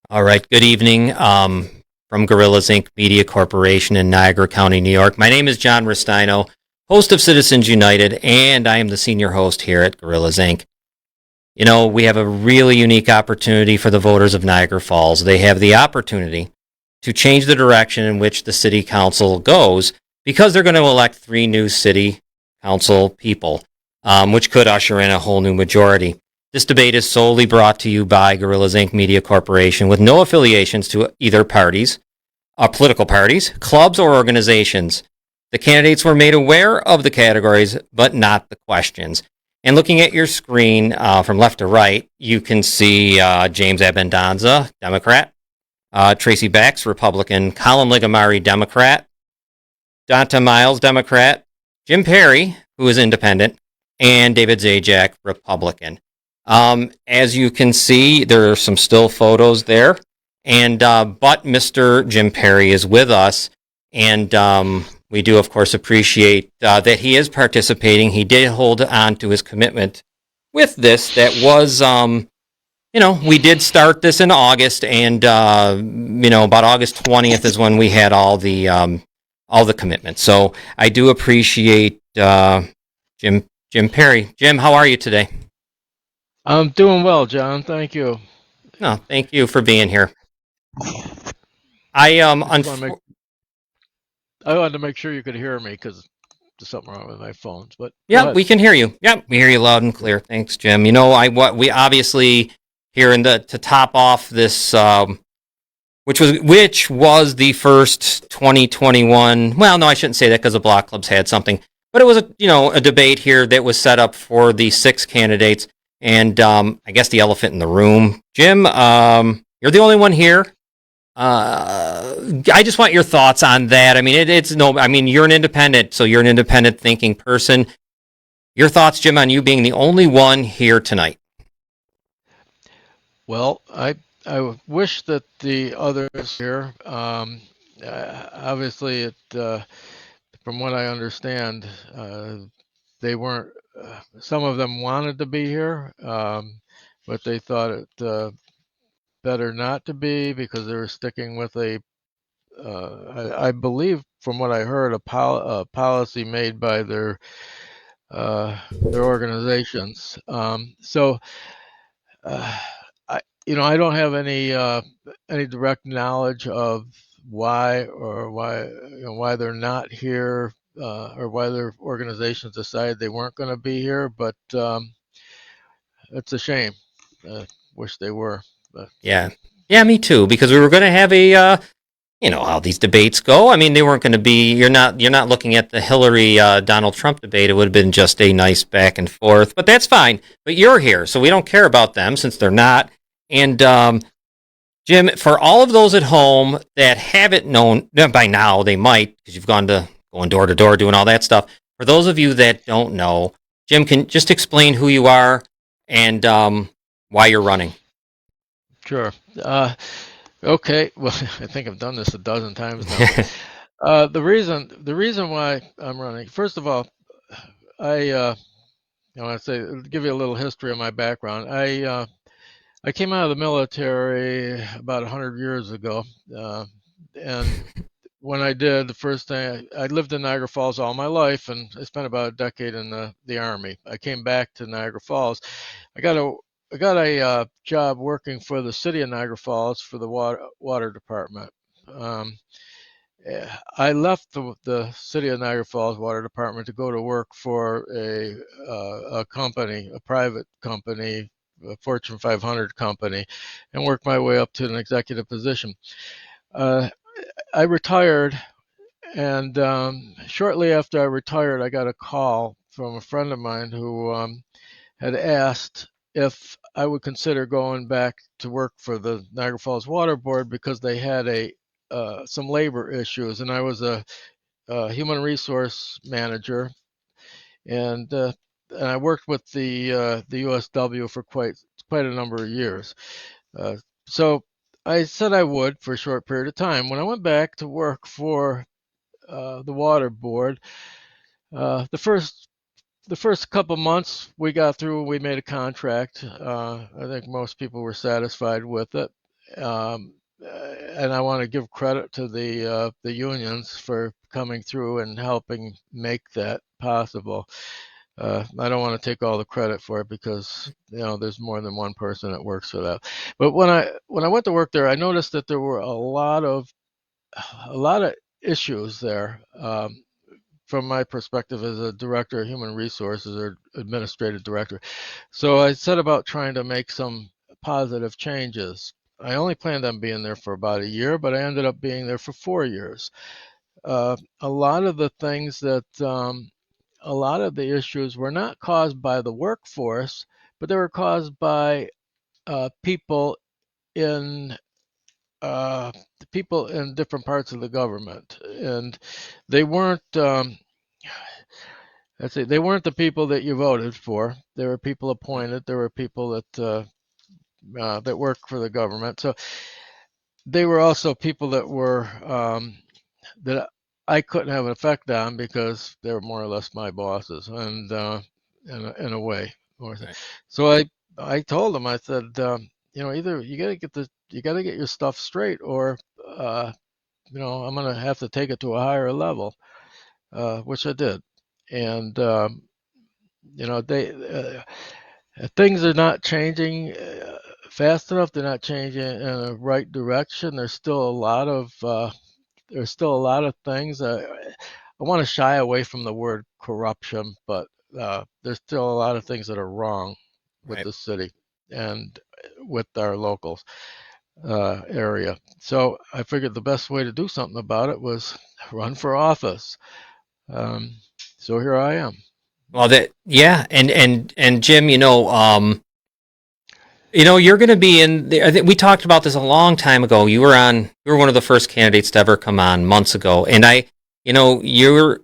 All right. Good evening from Gorillas Inc. Media Corporation in Niagara County, New York. My name is John Ristino, host of Citizens United, and I am the senior host here at Gorillas Inc. You know, we have a really unique opportunity for the voters of Niagara Falls. They have the opportunity to change the direction in which the city council goes because they're going to elect three new city council people, which could usher in a whole new majority. This debate is solely brought to you by Gorillas Inc. Media Corporation with no affiliations to either parties, political parties, clubs, or organizations. The candidates were made aware of the categories, but not the questions. And looking at your screen from left to right, you can see James Abendanza, Democrat, Tracy Bax, Republican, Colin Ligamari, Democrat, Donta Miles, Democrat, Jim Perry, who is independent, and David Zajac, Republican. As you can see, there are some still photos there, and but Mr. Jim Perry is with us, and we do, of course, appreciate that he is participating. He did hold on to his commitment with this. That was, we did start this in August, and about August 20th is when we had all the commitments. So I do appreciate Jim Perry. Jim, how are you today? I'm doing well, John. Thank you. No, thank you for being here. I I just want to make I wanted to make sure you could hear me because there's something wrong with my phones. But go Yeah, ahead. we can hear you. Yeah, we hear you loud and clear. Thanks, Jim. You know, what we obviously here in the to top off this, which was the first 2021. Well, no, I shouldn't say that because the block clubs had something, but it was a debate here that was set up for the six candidates, and I guess the elephant in the room, Jim. You're the only one here. I just want your thoughts on that. I mean, it's no. I mean, you're an independent, so you're an independent thinking person. Your thoughts, Jim, on you being the only one here tonight? Well, I wish that the others here. Obviously, from what I understand, they weren't. Some of them wanted to be here, but they thought it better not to be because they were sticking with I believe, from what I heard, a policy made by their organizations. So uh, I don't have any direct knowledge of why they're not here, or why their organizations decided they weren't going to be here. But it's a shame. Wish they were. But Yeah, yeah, me too. Because we were going to have how these debates go. I mean, they weren't going to be. You're not looking at the Hillary Donald Trump debate. It would have been just a nice back and forth. But that's fine. But you're here, so we don't care about them since they're not. And Jim, for all of those at home that haven't known by now, they might because you've going door to door doing all that stuff. For those of you that don't know, Jim, can just explain who you are and why you're running. sure. Okay. Well, I think I've done this a dozen times now. The reason why I'm running, first of all, I want to say, give you a little history of my background. I came out of the military about 100 years ago, and when I did, the first thing I lived in Niagara Falls all my life, and I spent about a decade in the Army. I came back to Niagara Falls. I got a I got a job working for the city of Niagara Falls for the water department. Um, I left the city of Niagara Falls Water Department to go to work for a company, a private company, a Fortune 500 company, and worked my way up to an executive position. Uh, I retired, and shortly after I retired, I got a call from a friend of mine who had asked if I would consider going back to work for the Niagara Falls Water Board because they had a some labor issues, and I was a human resource manager, and I worked with the USW for quite a number of years. So I said I would for a short period of time. When I went back to work for the water board, the first couple months we got through, we made a contract. I think most people were satisfied with it. and I want to give credit to the unions for coming through and helping make that possible. I don't want to take all the credit for it because there's more than one person that works for that. But when I went to work there, I noticed that there were a lot of issues there. From my perspective as a director of human resources or administrative director. So I set about trying to make some positive changes. I only planned on being there for about a year, but I ended up being there for 4 years. A lot of the things a lot of the issues were not caused by the workforce, but they were caused by people in uh, people in different parts of the government, and they weren't. Let's see, they weren't the people that you voted for. There were people appointed. There were people that work for the government. So they were also people that I couldn't have an effect on because they were more or less my bosses, and in a way, Right. so I told them, I said, either you got to get your stuff straight, or I'm gonna have to take it to a higher level, which I did, and they things are not changing fast enough. They're not changing in the right direction. There's still a lot of things. I want to shy away from the word corruption, but there's still a lot of things that are wrong with Right. the city and with our local area. So I figured the best way to do something about it was run for office. Um, so here I am. Well, yeah, and Jim, you're going to be in. I think we talked about this a long time ago. You were one of the first candidates to ever come on months ago, and you're.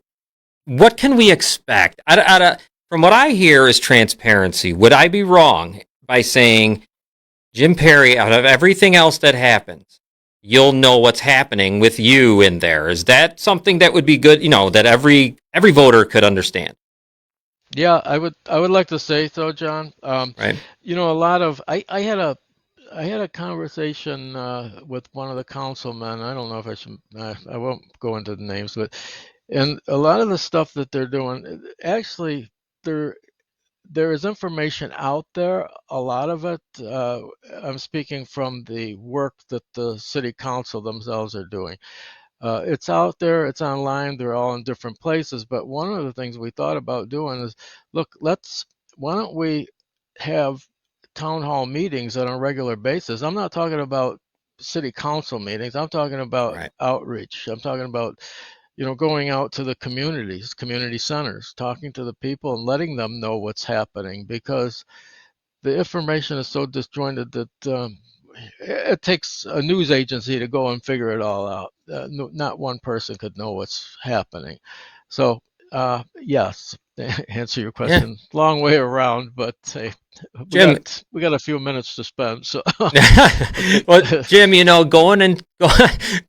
What can we expect? From what I hear is transparency. Would I be wrong by saying Jim Perry, out of everything else that happens, you'll know what's happening with you in there? Is that something that would be good? That every voter could understand, Yeah, I would like to say so, John. right? A lot of I had a conversation with one of the councilmen. I don't know if I should. I won't go into the names, but and a lot of the stuff that they're doing, actually, there there is information out there. A lot of it, I'm speaking from the work that the city council themselves are doing. It's out there, it's online, they're all in different places. But one of the things we thought about doing is, look, why don't we have town hall meetings on a regular basis? I'm not talking about city council meetings, I'm talking about Right. outreach. I'm talking about, going out to the communities, community centers, talking to the people and letting them know what's happening, because the information is so disjointed that it takes a news agency to go and figure it all out. No, not one person could know what's happening. So, yes, to answer your Yeah, question, long way around, but hey, we Jim. got we got a few minutes to spend. So, I think, Well, Jim,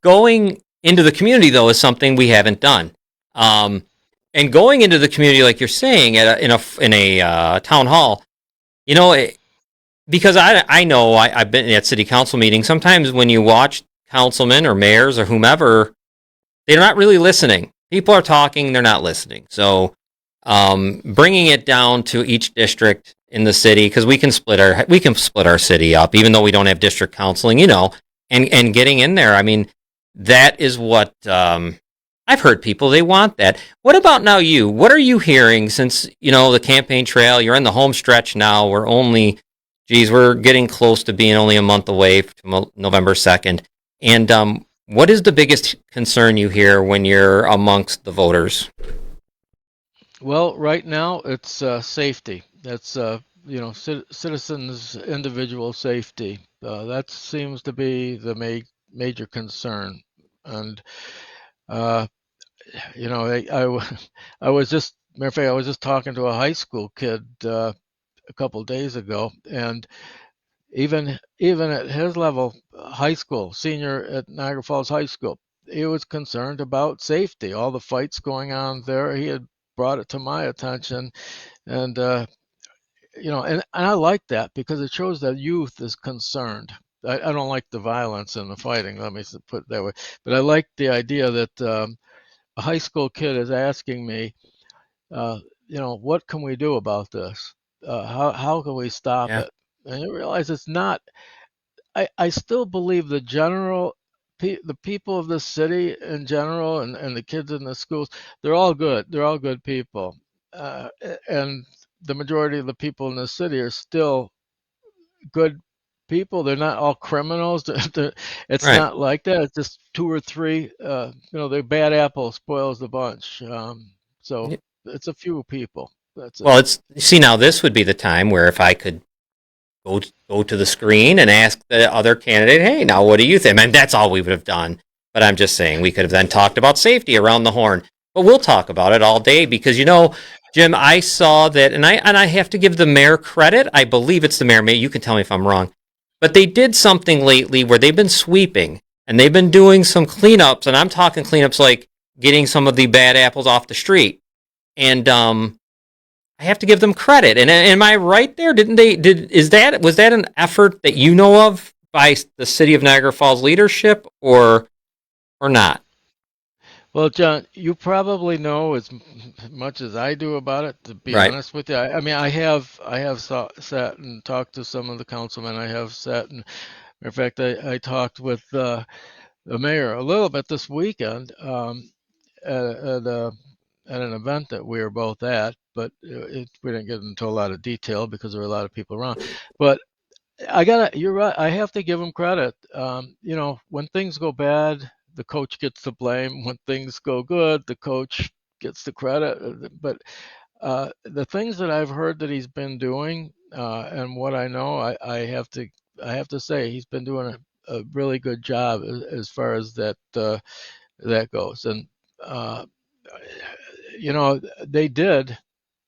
going into the community though is something we haven't done. Um, and going into the community, like you're saying, in a town hall, you know, it, because I know I've been at city council meetings. Sometimes when you watch councilmen or mayors or whomever, they're not really listening. People are talking, they're not listening. So, bringing it down to each district in the city, because we can split our city up, even though we don't have district counseling, and getting in there. I mean, that is what I've heard people they want that. What about now? What are you hearing since the campaign trail? You're in the home stretch now. We're getting close to being only a month away from November 2nd. And what is the biggest concern you hear when you're amongst the voters? well, right now it's safety. That's citizens' individual safety. That seems to be the major concern, and uh, I was just, matter of fact, I was just talking to a high school kid a couple of days ago, and even at his level, high school, senior at Niagara Falls High School, he was concerned about safety. All the fights going on there, he had brought it to my attention, and and I like that because it shows that youth is concerned. I don't like the violence and the fighting. Let me put it that way. But I like the idea that a high school kid is asking me, uh, what can we do about this? How can we stop Yeah. it? And you realize it's not. I still believe the people of the city in general, and the kids in the schools, they're all good. They're all good people, and the majority of the people in the city are still good people. They're not all criminals. It's Right. not like that. It's just two or three. The bad apple spoils the bunch. So Y- it's a few people. That's it. Well, it's see now this would be the time where if I could go to the screen and ask the other candidate, "Hey, now what do you think?" I mean, that's all we would have done. But I'm just saying we could have then talked about safety around the horn. But we'll talk about it all day because Jim, I saw that, and I have to give the mayor credit. I believe it's the mayor. Maybe you can tell me if I'm wrong. But they did something lately where they've been sweeping and they've been doing some cleanups, and I'm talking cleanups like getting some of the bad apples off the street. And I have to give them credit. And am I right there? Didn't they? Was that an effort that you know of by the city of Niagara Falls leadership, or not? Well, John, you probably know as much as I do about it. To be Right. honest with you, I mean, I have sat and talked to some of the councilmen. I have sat and, in fact, I talked with the mayor a little bit this weekend at, at an event that we were both at, but we didn't get into a lot of detail because there were a lot of people around. But you're right. I have to give him credit. When things go bad, the coach gets the blame. When things go good, the coach gets the credit. But the things that I've heard that he's been doing, and what I know, I have to say he's been doing a really good job as far as that goes. And uh, they did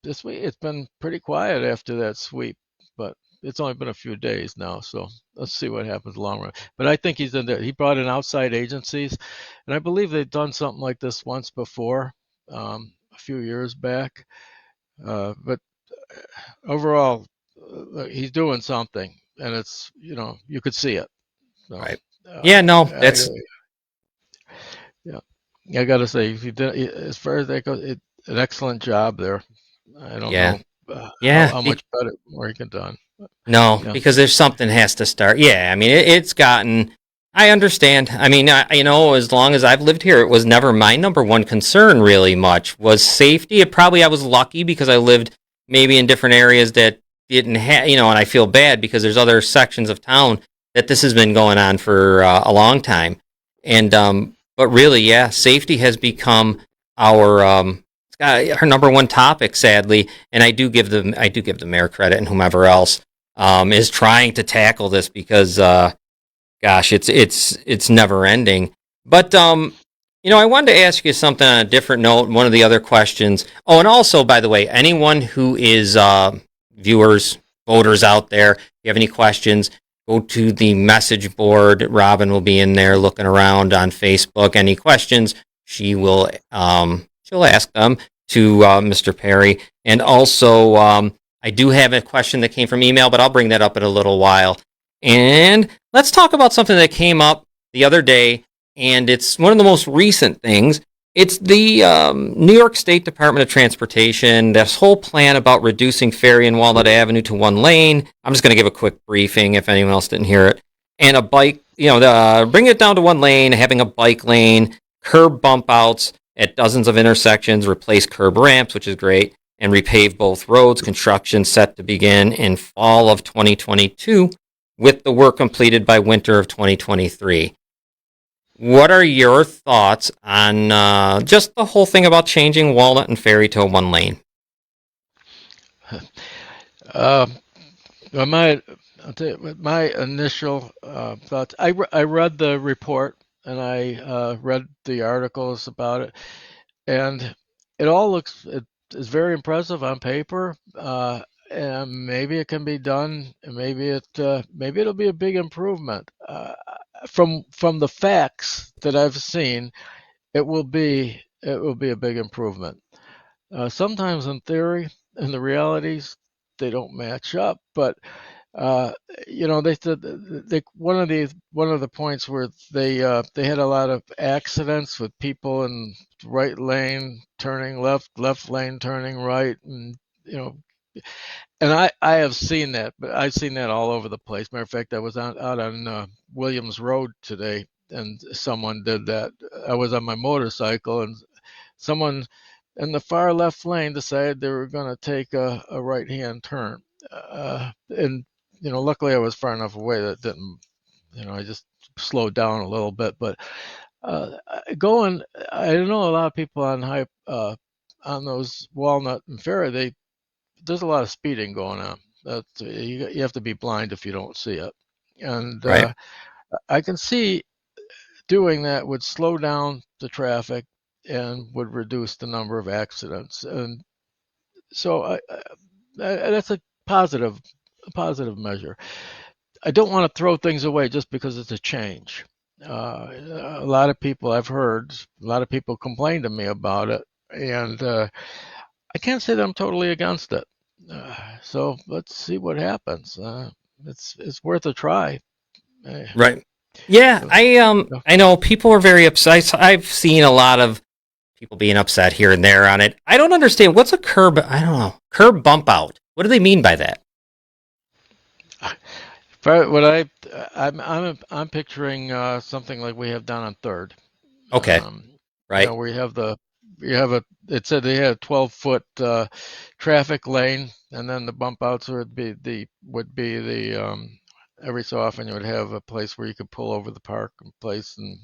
this week. It's been pretty quiet after that sweep, but it's only been a few days now, so let's see what happens in the long run. But I think he's in there. He brought in outside agencies, and I believe they've done something like this once before, a few years back. But overall, he's doing something, and it's you could see it. So Right. uh, Yeah. No. I, That's yeah, I got to say, he did as far as that goes, an excellent job there. I don't yeah. know Yeah. how much better more he could done. No, Yeah. because there's something has to start. Yeah. I mean, it's gotten. I understand. I mean, as long as I've lived here, it was never my number one concern. Really, much was safety. It probably I was lucky because I lived maybe in different areas that didn't have. And I feel bad because there's other sections of town that this has been going on for a long time. And but really, yeah, safety has become our our number one topic, sadly. And I do give the mayor credit and whomever else is trying to tackle this because, gosh, it's never ending. But I wanted to ask you something on a different note. One of the other questions. Oh, and also, by the way, anyone who is viewers, voters out there, if you have any questions, go to the message board. Robin will be in there looking around on Facebook. Any questions, she'll ask them to Mr. Perry. And also, I do have a question that came from email, but I'll bring that up in a little while. And let's talk about something that came up the other day, and it's one of the most recent things. It's the New York State Department of Transportation, this whole plan about reducing Ferry and Walnut Avenue to one lane. I'm just going to give a quick briefing if anyone else didn't hear it. And a bike, bring it down to one lane, having a bike lane, curb bump outs at dozens of intersections, replace curb ramps, which is great, and repave both roads. Construction set to begin in fall of 2022 with the work completed by winter of 2023. What are your thoughts on just the whole thing about changing Walnut and Ferry to a one lane? Uh, well, I'll tell you, my initial thoughts. I read the report and I read the articles about it, and it is very impressive on paper. And maybe it can be done, and maybe it'll be a big improvement. From the facts that I've seen, it will be a big improvement. Sometimes in theory and the realities they don't match up, but uh, they said one of the points where they had a lot of accidents with people in right lane turning left, left lane turning right, and you know, and I have seen that, but I've seen that all over the place. Matter of fact, I was out on Williams Road today, and someone did that. I was on my motorcycle, and someone in the far left lane decided they were going to take a right-hand turn. And, luckily I was far enough away that didn't, I just slowed down a little bit. But uh, going, I know a lot of people on those Walnut and Ferry, there's a lot of speeding going on. You have to be blind if you don't see it. And Right. I can see doing that would slow down the traffic and would reduce the number of accidents. And so that's a positive measure. I don't want to throw things away just because it's a change. A lot of people I've heard, a lot of people complain to me about it, and I can't say that I'm totally against it. So let's see what happens. It's worth a try. Uh, Right. Yeah, uh, I know people are very upset. I've seen a lot of people being upset here and there on it. I don't understand what's a curb. I don't know, curb bump out. What do they mean by that? But I'm picturing something like we have down on Third. Okay. Right. Where you have a it said they had a 12-foot traffic lane, and then the bump outs would be the every so often you would have a place where you could pull over the park and place and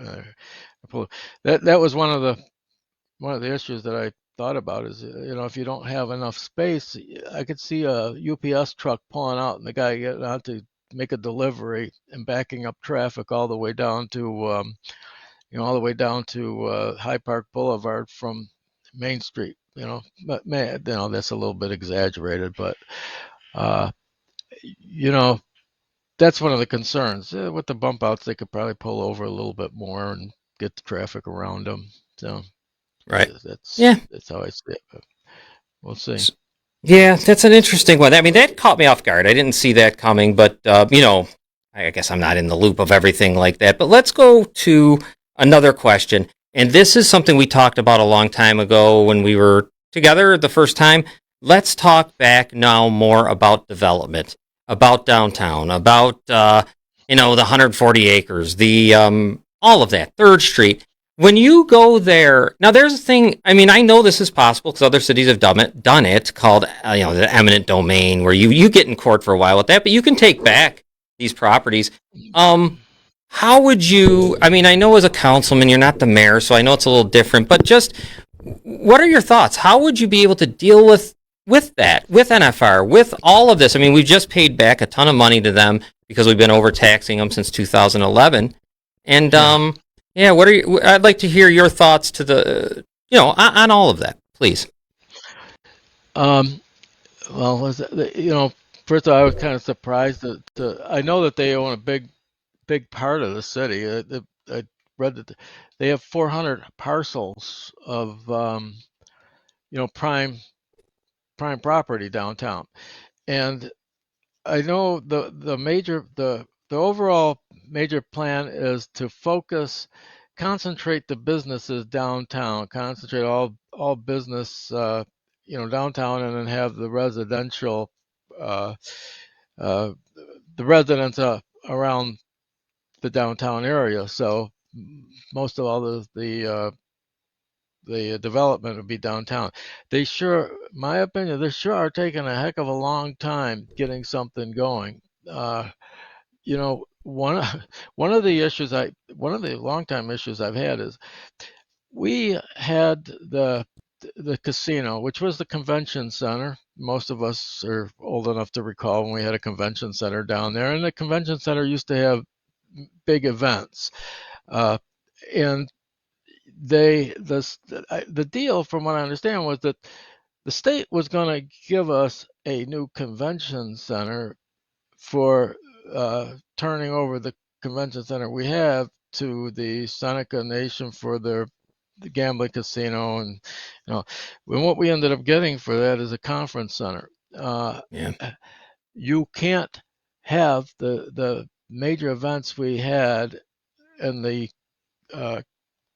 uh, pull. That was one of the issues that I thought about is, if you don't have enough space, I could see a UPS truck pulling out and the guy getting out to make a delivery and backing up traffic all the way down to High Park Boulevard from Main Street. But man, that's a little bit exaggerated, but uh, you know, that's one of the concerns. With the bump outs, they could probably pull over a little bit more and get the traffic around them. So Right. that's Yeah. that's how I see it. But we'll see. Yeah, that's an interesting one. I mean, that caught me off guard. I didn't see that coming, but I guess I'm not in the loop of everything like that. But let's go to another question. And this is something we talked about a long time ago when we were together the first time. Let's talk back now more about development, about downtown, about the 140 acres, the all of that, Third Street. When you go there, now there's a thing. I mean, I know this is possible because other cities have done it called the eminent domain, where you get in court for a while with that, but you can take back these properties. How would you? I mean, I know as a councilman, you're not the mayor, so I know it's a little different. But just what are your thoughts? How would you be able to deal with that, with NFR, with all of this? I mean, we've just paid back a ton of money to them because we've been overtaxing them since 2011, and Yeah. yeah, what are you? I'd like to hear your thoughts to on all of that, please. Um, well, first of all, I was kind of surprised that I know that they own a big part of the city. I read that they have 400 parcels of prime property downtown, and I know the overall major plan is to concentrate the businesses downtown, concentrate all business downtown, and then have uh, uh, the residents around the downtown area. So most of all the development would be downtown. My opinion, they sure are taking a heck of a long time getting something going. One one of the long time issues I've had is we had the casino, which was the convention center. Most of us are old enough to recall when we had a convention center down there, and the convention center used to have big events. Uh, and the deal, from what I understand, was that the state was going to give us a new convention center for turning over the convention center we have to the Seneca Nation for the gambling casino, and what we ended up getting for that is a conference center. Uh, Yeah. you can't have the major events we had in the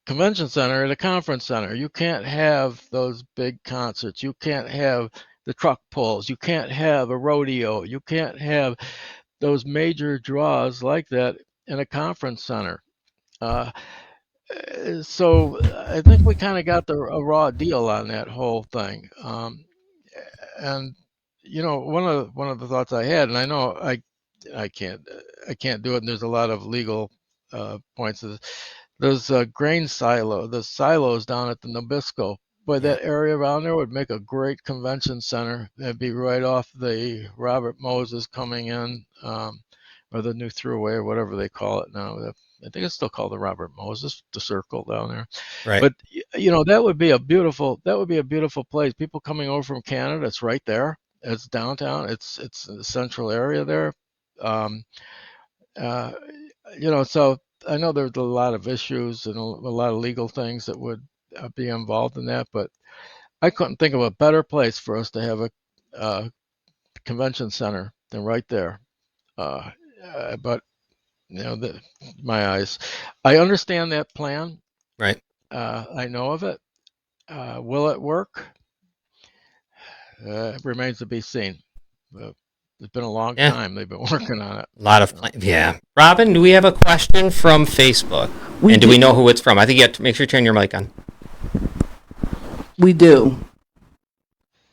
convention center at a conference center. You can't have those big concerts. You can't have the truck pulls. You can't have a rodeo. You can't have those major draws like that in a conference center. Uh, so I think we kind of got a raw deal on that whole thing. And one of the thoughts I had, and I know I can't do it. And there's a lot of legal points. Those the silos down at the Nabisco. Boy, Yeah. that area around there would make a great convention center. It'd be right off the Robert Moses coming in, or the new thruway, or whatever they call it now. I think it's still called the Robert Moses, the circle down there. Right. But that would be a beautiful place. People coming over from Canada, it's right there. It's downtown. It's the central area there. Um, uh, so I know there's a lot of issues and a lot of legal things that would be involved in that, but I couldn't think of a better place for us to have a convention center than right there. But my eyes, I understand that plan. Right. I know of it. Will it work? It remains to be seen. It's been a long Yeah. time they've been working on it. A lot of yeah. Robin, do we have a question from Facebook? We And do we do. know who it's from? I think you have to make sure you turn your mic on. We do.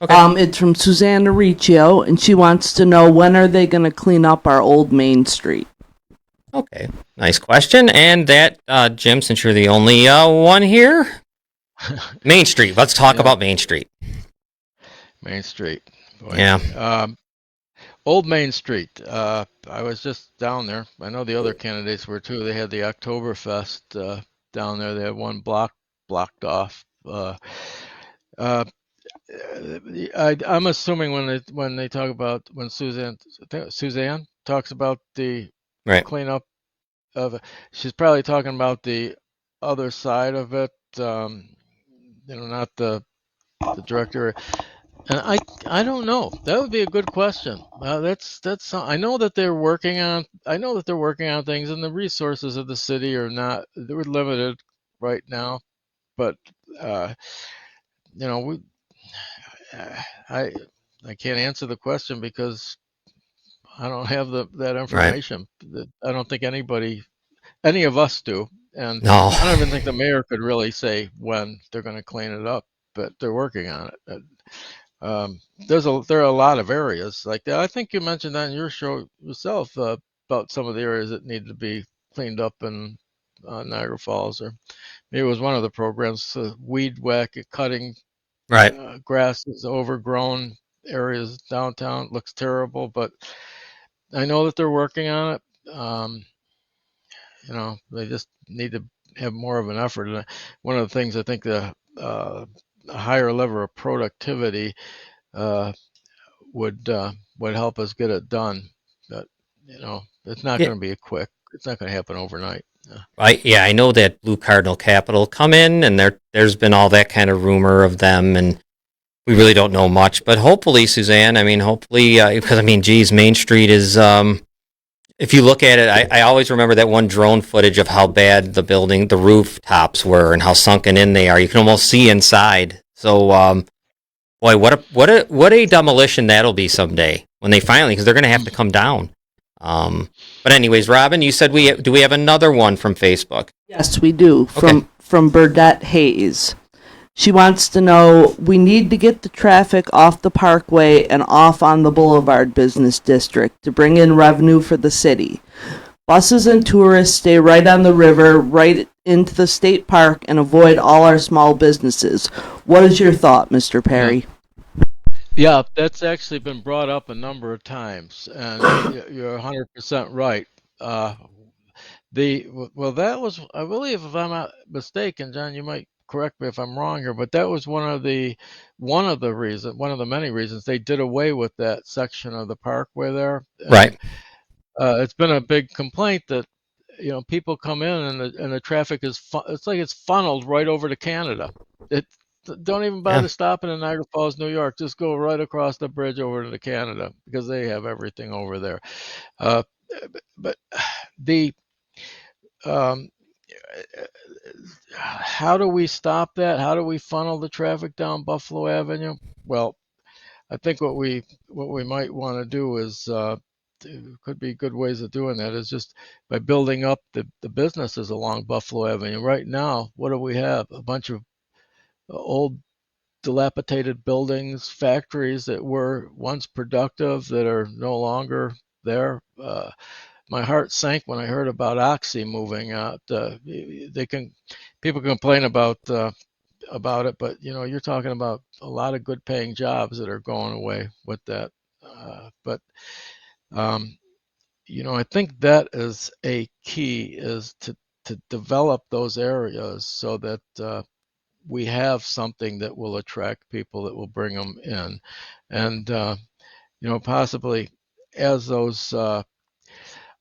Okay. It's from Susanna Riccio, and she wants to know, when are they going to clean up our old Main Street? Okay. Nice question. And that, Jim, since you're the only one here, Main Street. Let's talk Yeah. about Main Street. Main Street. Boy. Yeah. Old Main Street. I was just down there. I know the other candidates were too. They had the Oktoberfest down there. They had one blocked off. I'm assuming when they talk about, when Suzanne talks about the Right. cleanup of it, she's probably talking about the other side of it. Not the director. And I don't know. That would be a good question. I know that they're working on. I know that they're working on things, and the resources of the city they're limited right now. But we I I can't answer the question because I don't have that Right. information. I don't think any of us do, and No. I don't even think the mayor could really say when they're going to clean it up. But they're working on it. There are a lot of areas like that. I think you mentioned on your show yourself about some of the areas that need to be cleaned up in Niagara Falls, or maybe it was one of the programs, weed cutting Right. grass is overgrown areas downtown. It looks terrible, but I know that they're working on it. They just need to have more of an effort. And one of the things I think a higher level of productivity would help us get it done. But it's not Yeah. going to be it's not going to happen overnight. I know that Blue Cardinal Capital come in, and there's been all that kind of rumor of them, and we really don't know much. But hopefully, Suzanne, because geez, Main Street is, if you look at it, I always remember that one drone footage of how bad the rooftops were, and how sunken in they are. You can almost see inside. So, boy, what a demolition that'll be someday when they finally, because they're going to have to come down. But anyways, Robin, you said do we have another one from Facebook? Yes, we do. Okay. From Burdette Hayes. She wants to know, we need to get the traffic off the Parkway and off on the Boulevard Business District to bring in revenue for the city. Buses and tourists stay right on the river, right into the state park, and avoid all our small businesses. What is your thought, Mr. Perry? Yeah, that's actually been brought up a number of times, and you're 100% right. That was, I believe, if I'm not mistaken, John, you might correct me if I'm wrong here, but that was one of the many reasons they did away with that section of the parkway there. Right. It's been a big complaint that people come in and the traffic it's like it's funneled right over to Canada. don't even Yeah. bother stopping in Niagara Falls, New York. Just go right across the bridge over to Canada because they have everything over there. Uh, but the um, how do we stop that? How do we funnel the traffic down Buffalo Avenue? Well, I think what we might want to do is could be good ways of doing that is just by building up the businesses along Buffalo Avenue. Right now, what do we have? A bunch of old dilapidated buildings, factories that were once productive that are no longer there. My heart sank when I heard about Oxy moving out. People complain about it, but you're talking about a lot of good paying jobs that are going away with that. But um, I think that is a key is to develop those areas so that we have something that will attract people that will bring them in, and possibly as those.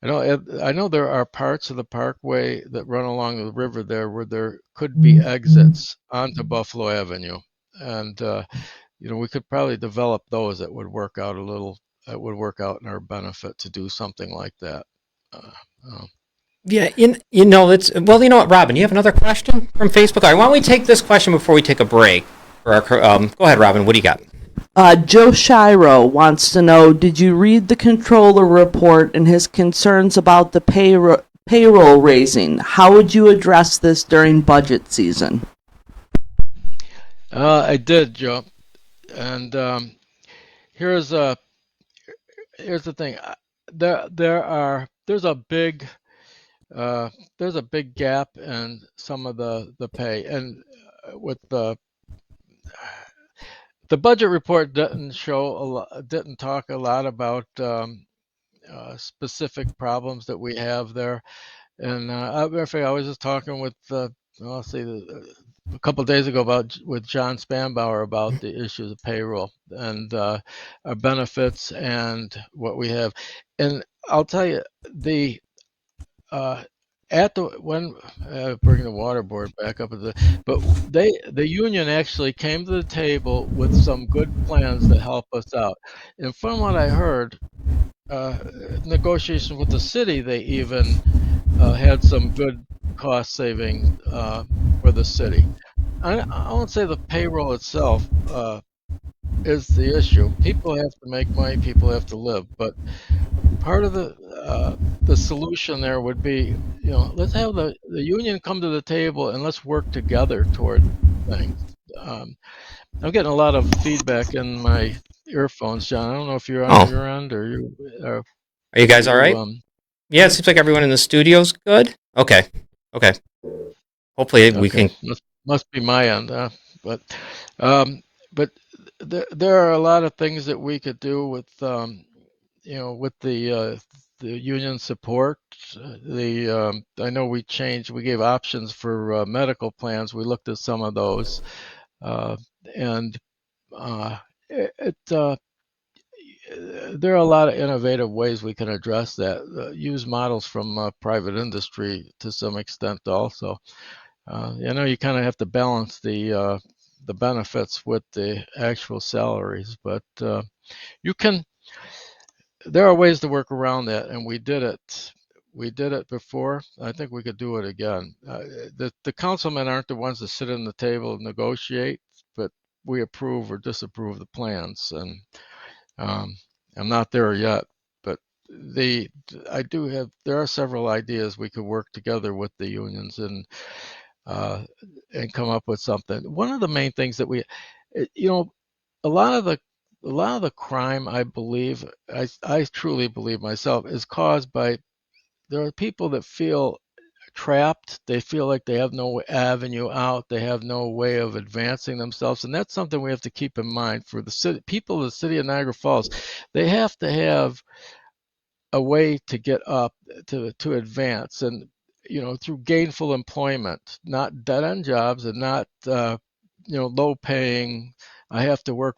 I know there are parts of the parkway that run along the river there where there could be exits onto Buffalo Avenue, and we could probably develop those that would work out a little. That would work out in our benefit to do something like that. Uh, uh, Yeah, it's well. You know what, Robin? You have another question from Facebook. All right, why don't we take this question before we take a break? Go ahead, Robin. What do you got? Joe Shiro wants to know, did you read the controller report and his concerns about the payroll raising? How would you address this during budget season? I did, Joe, and here's a here's the thing. Uh, there's a big gap in some of the pay, and with the budget report didn't talk a lot about specific problems that we have there. And matter of fact, I was just talking with let's see, a couple of days ago with John Spanbauer about the issues of payroll and our benefits and what we have. And I'll tell you, the uh, at the when bring the water board back up but the union actually came to the table with some good plans that help us out. And from what I heard, uh, negotiations with the city, they even had some good cost saving for the city. I won't say the payroll itself is the issue. People have to make money, people have to live, but part of the solution there would be, let's have the union come to the table and let's work together toward things. Um, I'm getting a lot of feedback in my earphones, John. I don't know if you're on Oh, your end or you are you guys all you right? Yeah, it seems like everyone in the studio's good. Okay, okay. Hopefully we okay. can. Must be my end, but um, but there are a lot of things that we could do with with the union support. I know we gave options for medical plans. We looked at some of those, uh, and uh, there are a lot of innovative ways we can address that. Use models from private industry to some extent also. You kind of have to balance the benefits with the actual salaries, but you can. There are ways to work around that, and we did it. We did it before. I think we could do it again. The councilmen aren't the ones that sit in the table and negotiate, but we approve or disapprove the plans, and um, I'm not there yet. But the I do have. There are several ideas we could work together with the unions uh, and come up with something. One of the main things that you know, a lot of the crime, I believe, I truly believe myself, is caused by there are people that feel trapped. They feel like they have no avenue out. They have no way of advancing themselves, and that's something we have to keep in mind for the city. People of the city of Niagara Falls, they have to have a way to get up to advance and through gainful employment, not dead end jobs and not low paying. I have to work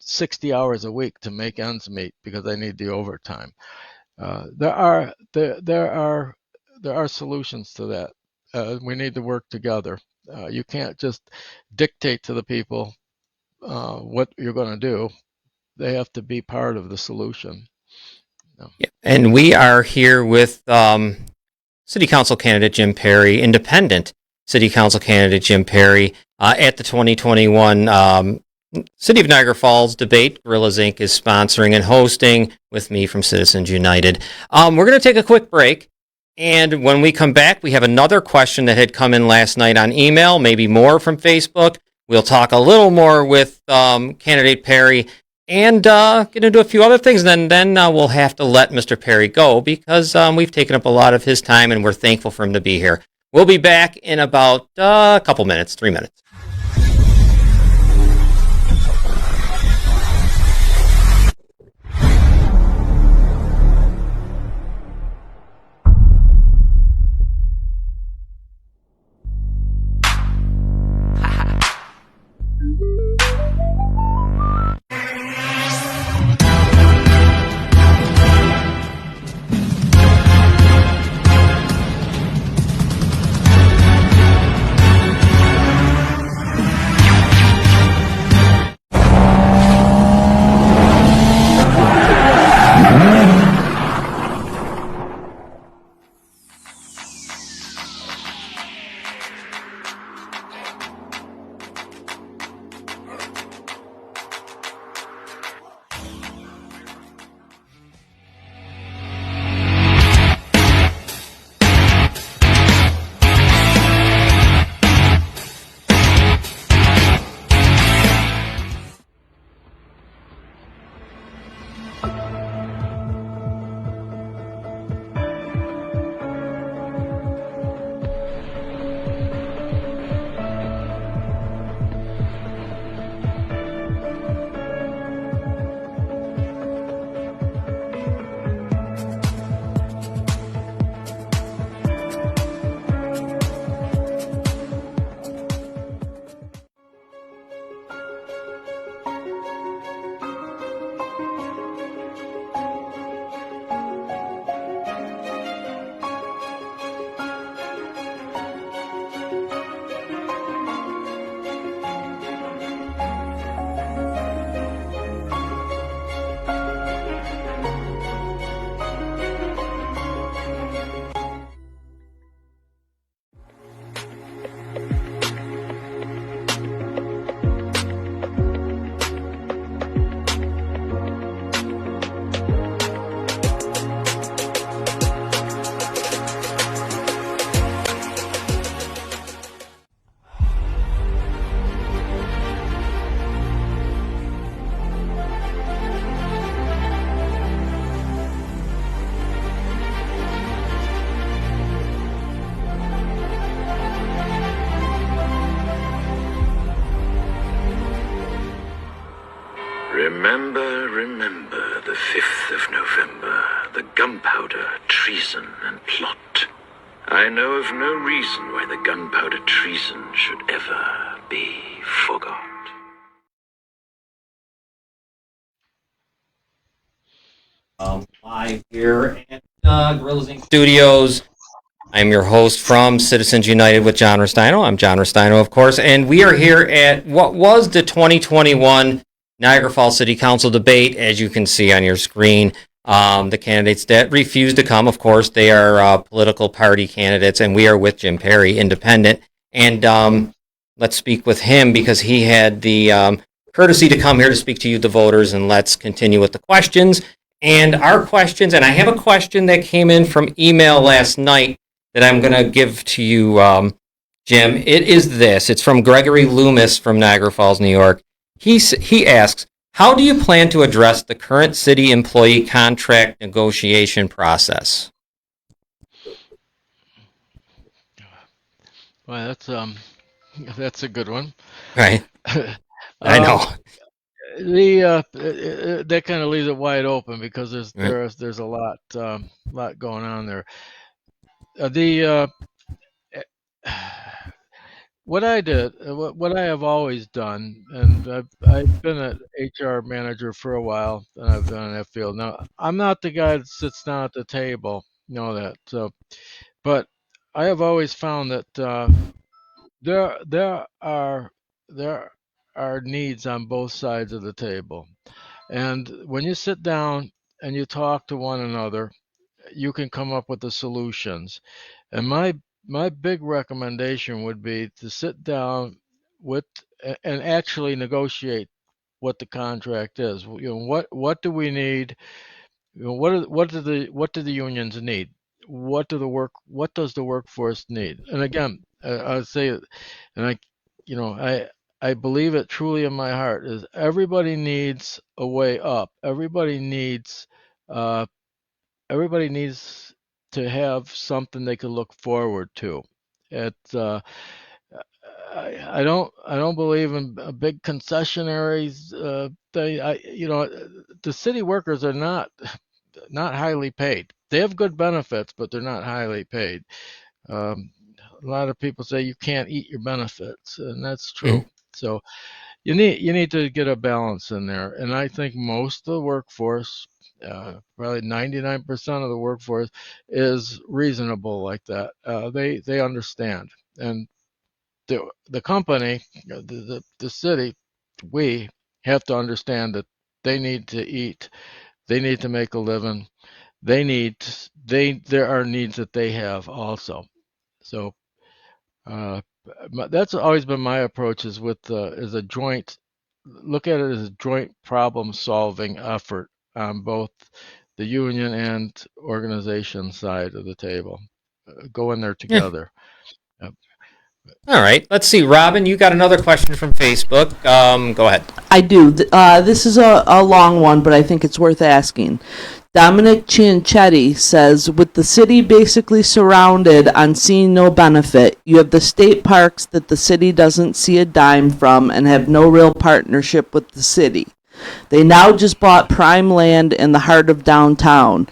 60 hours a week to make ends meet because I need the overtime. There are solutions to that. We need to work together. You can't just dictate to the people what you're going to do. They have to be part of the solution. Yeah. And we are here with City Council candidate Jim Perry, independent City Council candidate Jim Perry, at the 2021 City of Niagara Falls debate. Gorillas Inc. is sponsoring and hosting with me from Citizens United. We're going to take a quick break. And when we come back, we have another question that had come in last night on email, maybe more from Facebook. We'll talk a little more with candidate Perry and get into a few other things. And then we'll have to let Mr. Perry go because we've taken up a lot of his time and we're thankful for him to be here. We'll be back in about a couple minutes, 3 minutes. Remember the 5th of November, the gunpowder, treason, and plot. I know of no reason why the gunpowder treason should ever be forgot. Live here at Gorillas Inc. Studios. I'm your host from Citizens United with John Restaino. I'm John Restaino, of course, and we are here at what was the 2021 Niagara Falls City Council debate, as you can see on your screen. The candidates that refused to come, of course, they are political party candidates, and we are with Jim Perry, independent. And let's speak with him because he had the courtesy to come here to speak to you, the voters, and let's continue with the questions. And our questions, and I have a question that came in from email last night that I'm going to give to you, Jim. It is this. It's from Gregory Loomis from Niagara Falls, New York. He asks, how do you plan to address the current city employee contract negotiation process? Well, that's a good one. Right. I know. That kind of leaves it wide open because there's a lot going on there. What I did, what I have always done, and I've been an HR manager for a while, and I've been in that field. Now, I'm not the guy that sits down at the table, you know that. So, but I have always found that there are needs on both sides of the table, and when you sit down and you talk to one another, you can come up with the solutions. And my big recommendation would be to sit down with and actually negotiate what the contract is. What do we need? What do the unions need? What does the workforce need? And again, I would say, and I believe it truly in my heart, is everybody needs a way up. Uh, everybody needs to have something they can look forward to. It I don't believe in a big concessionaries thing. The city workers are not highly paid. They have good benefits, but they're not highly paid. Um, a lot of people say you can't eat your benefits, and that's true. Mhm. So you need to get a balance in there, and I think most of the workforce, probably 99% of the workforce, is reasonable like that. They understand, and the company, the city, we have to understand that they need to eat, they need to make a living, there are needs that they have also. So uh, that's always been my approach, is is a joint, look at it as a joint problem solving effort on both the union and organization side of the table. Go in there Yeah. together. Uh, All right. Let's see, Robin. You got another question from Facebook. Go ahead. I do. This is a long one, but I think it's worth asking. Dominic Cianchetti says, with the city basically surrounded on seeing no benefit, you have the state parks that the city doesn't see a dime from and have no real partnership with the city. They now just bought prime land in the heart of downtown.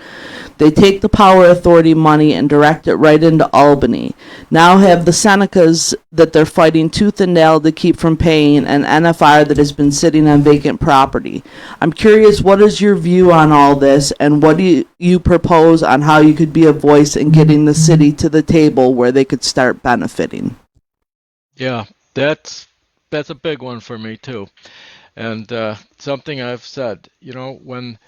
They take the power authority money and direct it right into Albany. Now have the Senecas that they're fighting tooth and nail to keep from paying an NFR that has been sitting on vacant property. I'm curious, what is your view on all this, and what do you propose on how you could be a voice in getting the city to the table where they could start benefiting? yeah, that's a big one for me too, and something I've said. When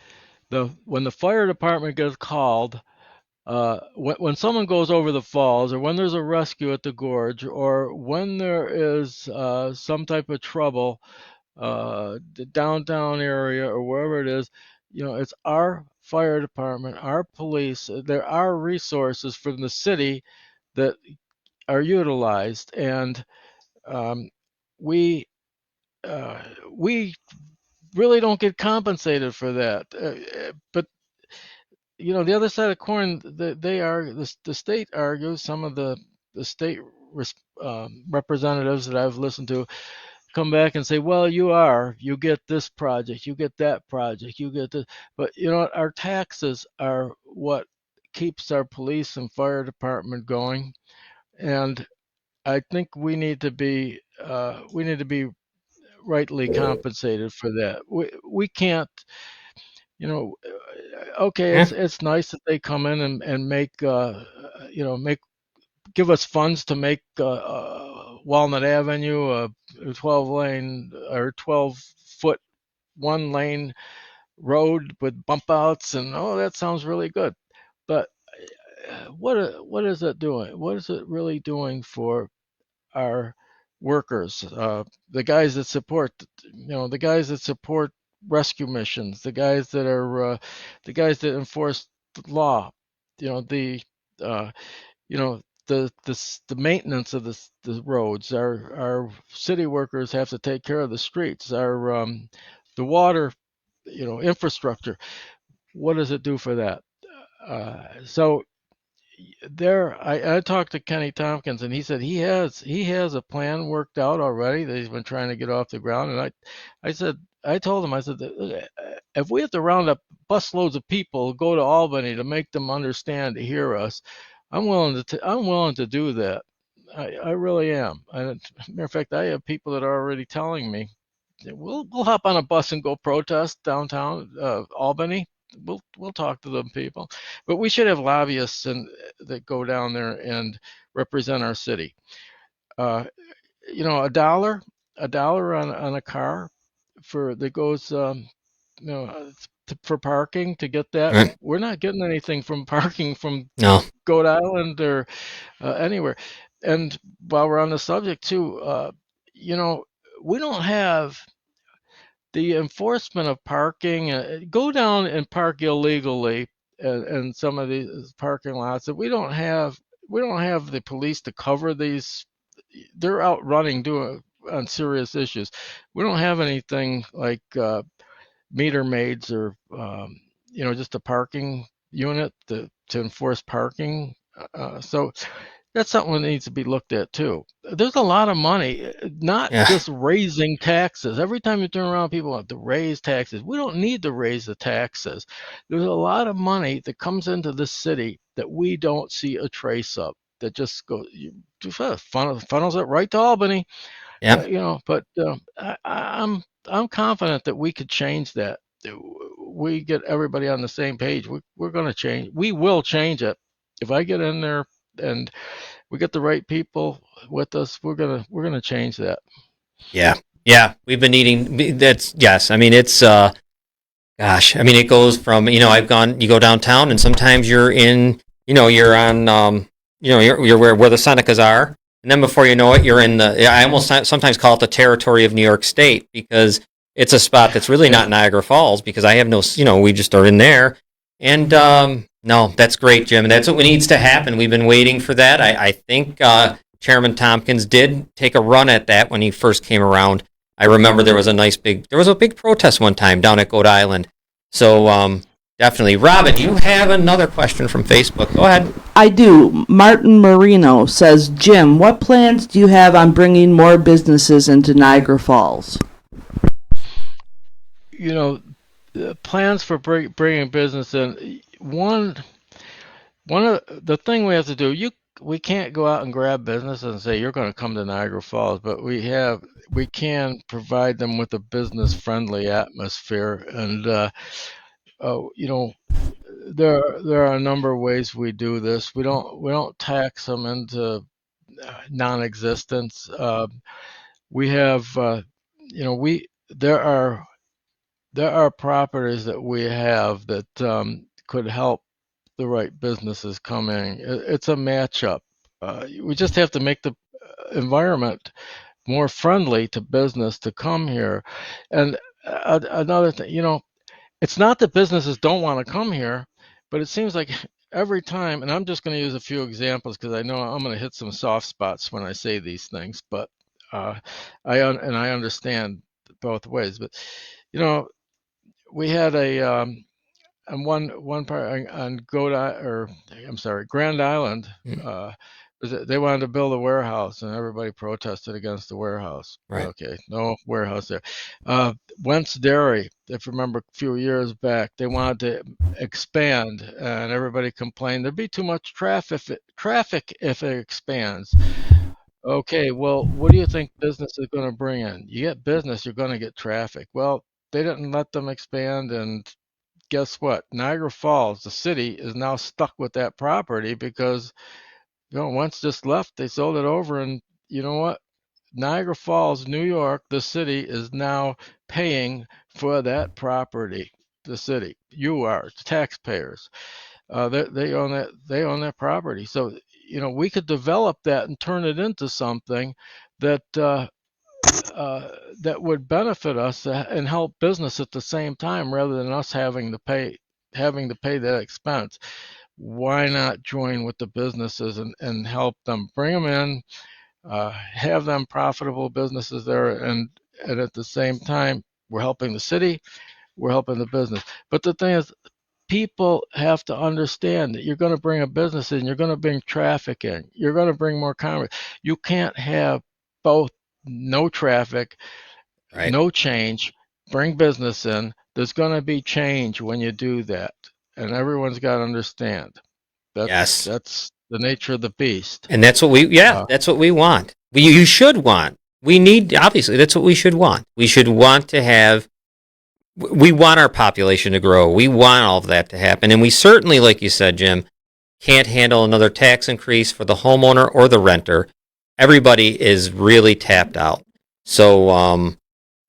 the fire department gets called, when someone goes over the falls, or when there's a rescue at the gorge, or when there is some type of trouble, the downtown area or wherever it is, it's our fire department, our police. There are resources from the city that are utilized, and um, we uh, we really don't get compensated for that. But the other side of the coin, the state argues, some of the state representatives that I've listened to come back and say, well, you get this project, you get that project, you get this, but our taxes are what keeps our police and fire department going, and I think we need to be rightly compensated for that. We can't, okay, Yeah. it's nice that they come in and make make give us funds to make Walnut Avenue a 12 lane or 12-foot one lane road with bump outs, and that sounds really good. But what is it doing? What is it really doing for our workers, the guys that support rescue missions, the guys that enforce the law, the uh, the maintenance of the roads. Our city workers have to take care of the streets. The water, infrastructure. What does it do for that? So I talked to Kenny Tompkins, and he said he has a plan worked out already that he's been trying to get off the ground. And I told him, I said, if we have to round up busloads of people, go to Albany to make them understand, to hear us, I'm willing to do that. I really am. And matter of fact, I have people that are already telling me, we'll hop on a bus and go protest downtown Albany. We'll talk to them people, but we should have lobbyists that go down there and represent our city. Uh, a dollar on a car that goes, for parking to get that. Right. We're not getting anything from parking from No. Goat Island or anywhere. And while we're on the subject too, you know, we don't have the enforcement of parking. Go down and park illegally in some of these parking lots that we don't have. We don't have the police to cover these. They're out running doing on serious issues. We don't have anything like meter maids or just a parking unit to enforce parking. So that's something that needs to be looked at too. There's a lot of money, not Yeah. just raising taxes. Every time you turn around, people want to raise taxes. We don't need to raise the taxes. There's a lot of money that comes into this city that we don't see a trace of. That just funnels it right to Albany. Yeah. But I'm confident that we could change that. We get everybody on the same page. We're going to change. We will change it. If I get in there and we get the right people with us, we're gonna change that. Yeah. Yeah. We've been needing that's yes. I mean it's gosh, I mean it goes from, you go downtown and sometimes you're in, you're on you're where the Senecas are. And then before you know it, you're in I almost sometimes call it the territory of New York State because it's a spot that's really not Niagara Falls because I have no, we just are in there. And no, that's great, Jim. And that's what needs to happen. We've been waiting for that. I think Chairman Tompkins did take a run at that when he first came around. I remember there was a big protest one time down at Goat Island. So definitely. Robin, you have another question from Facebook. Go ahead. I do. Martin Marino says, Jim, what plans do you have on bringing more businesses into Niagara Falls? Plans for bringing business in. One of the thing we have to do, we can't go out and grab business and say you're going to come to Niagara Falls, but we can provide them with a business friendly atmosphere. And there are a number of ways we do this. We don't tax them into non-existence. We have there are properties that we have that could help the right businesses come in. It's a matchup. We just have to make the environment more friendly to business to come here. And another thing, it's not that businesses don't want to come here, but it seems like every time, and I'm just going to use a few examples because I know I'm going to hit some soft spots when I say these things, but I understand both ways. But we had on one part on Grand Island. They wanted to build a warehouse, and everybody protested against the warehouse. Right. Okay, no warehouse there. Wentz Dairy, if you remember a few years back, they wanted to expand, and everybody complained there'd be too much traffic if it expands. Okay, well, what do you think business is going to bring in? You get business, you're going to get traffic. Well, they didn't let them expand, and guess what? Niagara Falls, the city, is now stuck with that property because once just left, they sold it over, and you know what? Niagara Falls, New York, the city is now paying for that property. The city, you are taxpayers. They own that. They own that property. So we could develop that and turn it into something that that would benefit us and help business at the same time, rather than us having to pay that expense. Why not join with the businesses and help them, bring them in, have them profitable businesses there, and at the same time, we're helping the city, we're helping the business. But the thing is, people have to understand that you're going to bring a business in, you're going to bring traffic in, you're going to bring more commerce. You can't have both no traffic, Right. no change, bring business in. There's going to be change when you do that. And everyone's got to understand. Yes. That's the nature of the beast. And that's what that's what we want. You should want. We need, obviously, that's what we should want. We should want to have, we want our population to grow. We want all of that to happen. And we certainly, like you said, Jim, can't handle another tax increase for the homeowner or the renter. everybody is really tapped out. So,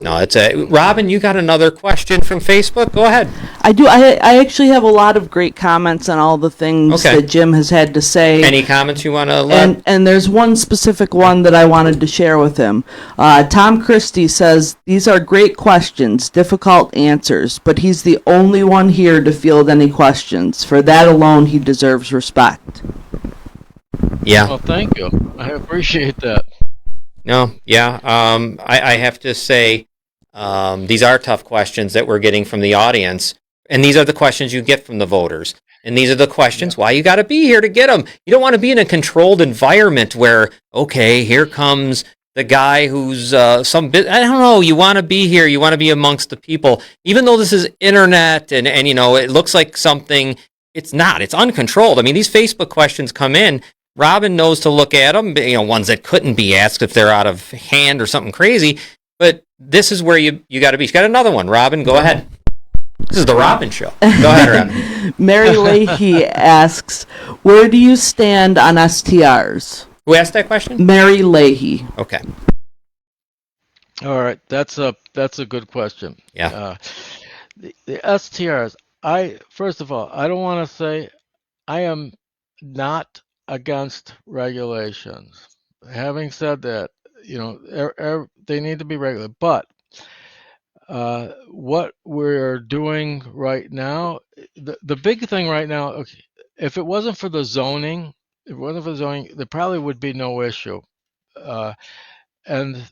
no, it's Robin, you got another question from Facebook? Go ahead. I do. I actually have a lot of great comments on all the things Okay. that Jim has had to say. Any comments you want to let? And there's one specific one that I wanted to share with him. Tom Christie says, these are great questions, difficult answers, but he's the only one here to field any questions. For that alone, he deserves respect. Yeah. Well, thank you. I appreciate that. No, yeah. I have to say, these are tough questions that we're getting from the audience, and these are the questions you get from the voters. And these are the questions why you got to be here to get them. You don't want to be in a controlled environment where, okay, here comes the guy who's I don't know. You want to be here. You want to be amongst the people. Even though this is internet and it looks like something, it's not. It's uncontrolled. I mean, these Facebook questions come in. Robin knows to look at them, ones that couldn't be asked if they're out of hand or something crazy. But this is where you got to be. You got another one. Robin, go ahead. This is the Robin Show. Go ahead, Robin. Mary Leahy asks, where do you stand on STRs? Who asked that question? Mary Leahy. Okay. All right, that's a good question. Yeah. The STRs. First of all, I don't want to say I am not against regulations. Having said that, they need to be regulated. But what we're doing right now, the big thing right now, okay, if it wasn't for the zoning, there probably would be no issue. And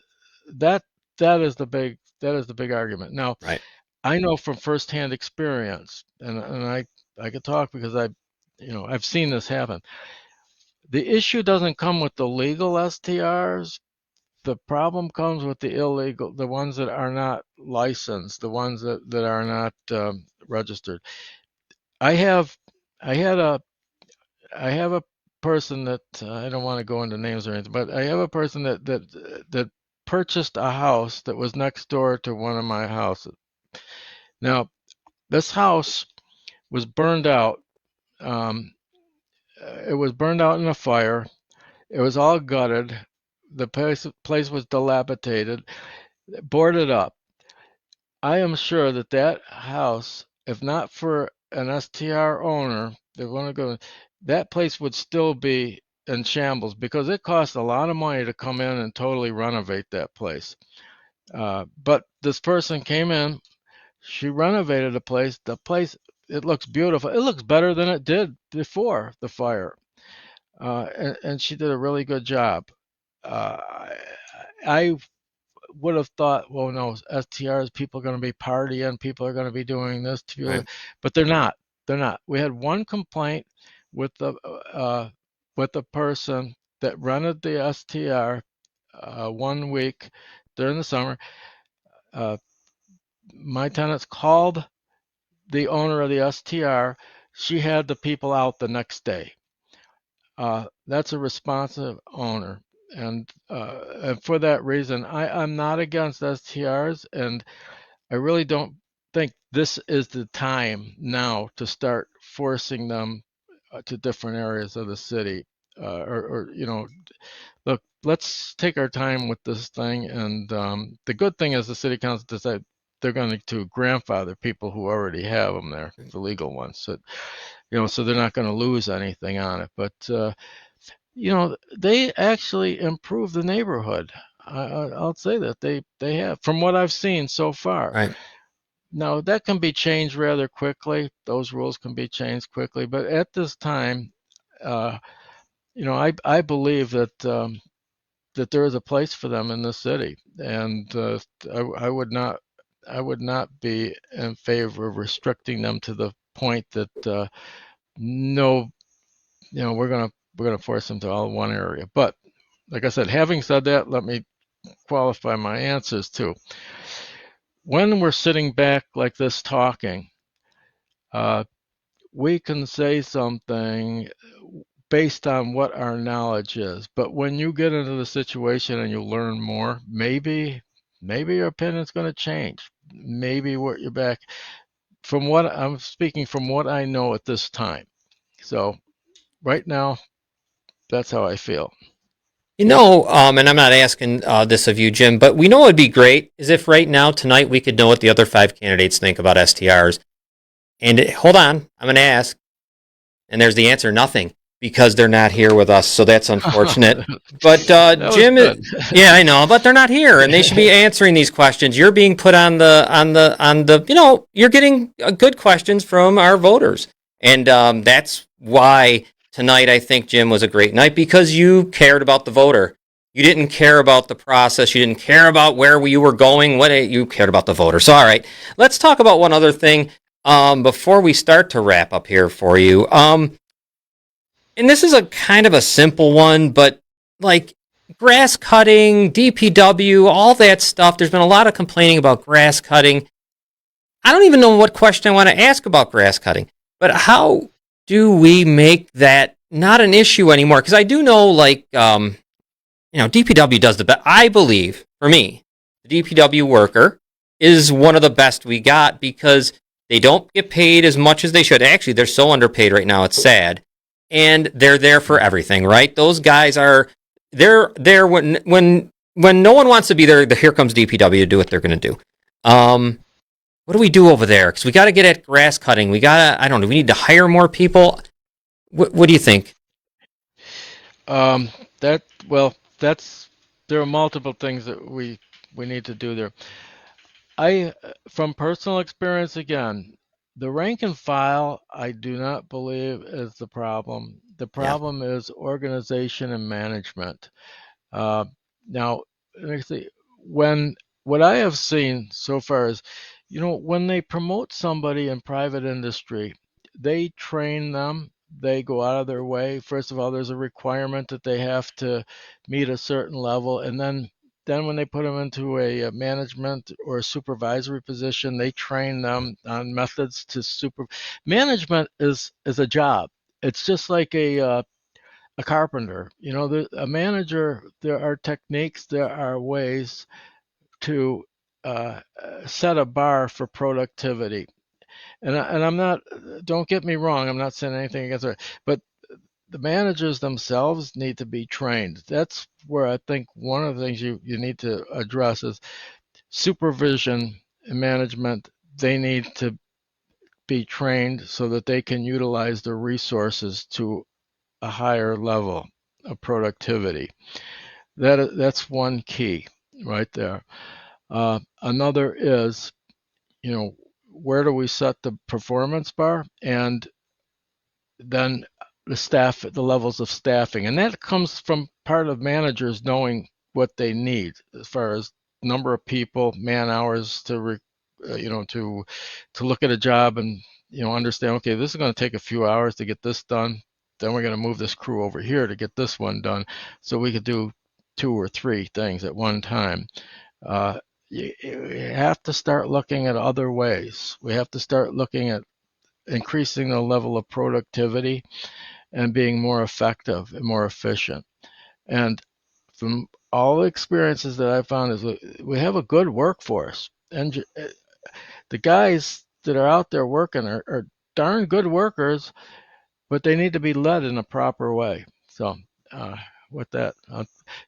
that is the big argument. Now, Right. I know from firsthand experience, and I could talk because I've seen this happen. The issue doesn't come with the legal STRs. The problem comes with the illegal, the ones that are not licensed, the ones that are not registered. I had a person that I don't want to go into names or anything, but I have a person that purchased a house that was next door to one of my houses. Now, this house was burned out. It was burned out in a fire. It was all gutted. The place was dilapidated, boarded up. I am sure that house, if not for an STR owner, that place would still be in shambles because it cost a lot of money to come in and totally renovate that place. But this person came in, she renovated the place. The place, it looks beautiful. It looks better than it did before the fire. And she did a really good job. Uh, I would have thought, well, no, STRs, people are going to be partying, people are going to be doing this, Right. but they're not. They're not. We had one complaint with the person that rented the STR 1 week during the summer. My tenants called the owner of the STR. She had the people out the next day. That's a responsive owner. And for that reason, I'm not against STRs, and I really don't think this is the time now to start forcing them to different areas of the city. Look, let's take our time with this thing. And the good thing is the city council decided they're going to grandfather people who already have them there, the legal ones. So, so they're not going to lose anything on it. But they actually improve the neighborhood. I'll say that they have, from what I've seen so far. Right. Now, that can be changed rather quickly. Those rules can be changed quickly. But at this time, I believe that that there is a place for them in the city, and I would not be in favor of restricting them to the point that no, we're gonna force them to all one area. But like I said, having said that, let me qualify my answers too. When we're sitting back like this talking, we can say something based on what our knowledge is. But when you get into the situation and you learn more, maybe your opinion's going to change. Maybe what you're back. From what I'm speaking from what I know at this time. So right now, that's how I feel. And I'm not asking this of you, Jim, but we know it'd be great is if right now, tonight, we could know what the other 5 candidates think about STRs. And hold on, I'm going to ask, and there's the answer, nothing, because they're not here with us. So that's unfortunate. But That was Jim, good. yeah, I know, but they're not here, and they should be answering these questions. You're being put on the. You're getting good questions from our voters, and that's why tonight I think Jim was a great night because you cared about the voter. You didn't care about the process. You didn't care about where you were going. You cared about the voter. So all right, let's talk about one other thing before we start to wrap up here for you. And this is a kind of a simple one, but like grass cutting, DPW, all that stuff. There's been a lot of complaining about grass cutting. I don't even know what question I want to ask about grass cutting, but how do we make that not an issue anymore? Because I do know, DPW does the best. I believe, for me, the DPW worker is one of the best we got because they don't get paid as much as they should. Actually, they're so underpaid right now, it's sad. And they're there for everything, right? Those guys are they're there when no one wants to be there. Here comes DPW to do what they're going to do. What do we do over there? Because we got to get at grass cutting. I don't know. We need to hire more people. What do you think? There are multiple things that we need to do there. From personal experience again, the rank and file, I do not believe is the problem. The problem is organization and management. Now, let me see. What I have seen so far is, when they promote somebody in private industry, they train them. They go out of their way. First of all, there's a requirement that they have to meet a certain level, and then when they put them into a management or a supervisory position, they train them on methods to management is a job. It's just like a carpenter. A manager, there are techniques, there are ways to set a bar for productivity. And I'm not, don't get me wrong, I'm not saying anything against it, but the managers themselves need to be trained. That's where I think one of the things you need to address is supervision and management. They need to be trained so that they can utilize their resources to a higher level of productivity. That's one key right there. Another is, where do we set the performance bar, and then the levels of staffing, and that comes from part of managers knowing what they need as far as number of people, man hours to look at a job and understand, okay, this is going to take a few hours to get this done. Then we're going to move this crew over here to get this one done, so we could do 2 or 3 things at one time. You have to start looking at other ways. We have to start looking at increasing the level of productivity and being more effective and more efficient. And from all the experiences that I've found is we have a good workforce, and the guys that are out there working are darn good workers, but they need to be led in a proper way. So with that,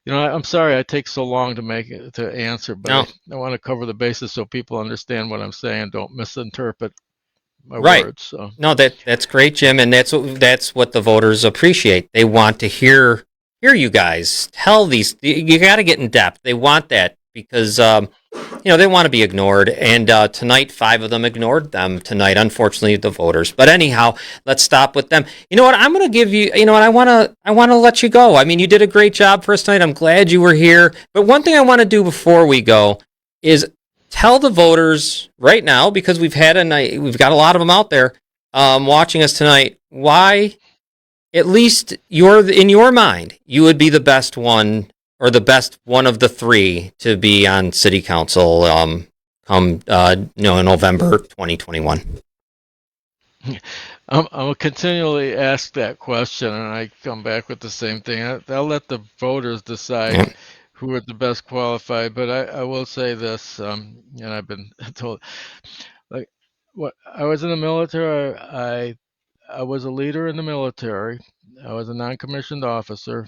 I'm sorry I take so long to answer, but No. I want to cover the bases so people understand what I'm saying, don't misinterpret my Right. words. So No, that's great, Jim, and that's what the voters appreciate. They want to hear you guys tell these. You got to get in depth. They want that because they want to be ignored. And tonight, 5 of them ignored them tonight. Unfortunately, the voters. But anyhow, let's stop with them. You know what? I'm going to give you. You know what? I want to let you go. I mean, you did a great job first night. I'm glad you were here. But one thing I want to do before we go is tell the voters right now, because we've got a lot of them out there watching us tonight, why, at least in your mind, you would be the best one or the best one of the 3 to be on city council come in November 2021. I'm continually asked that question, and I come back with the same thing. I'll let the voters decide Yeah. who are the best qualified, but I will say this, and I've been told, like, what I was in the military, I was a leader in the military. I was a non-commissioned officer.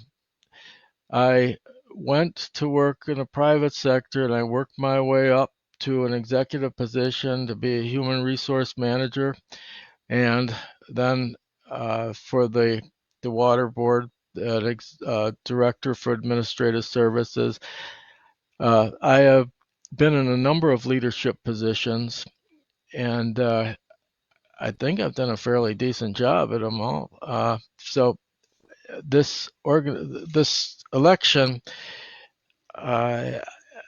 I went to work in the private sector, and I worked my way up to an executive position to be a human resource manager, and then for the water board, director for administrative services. I have been in a number of leadership positions, and I think I've done a fairly decent job at them all. So this election, I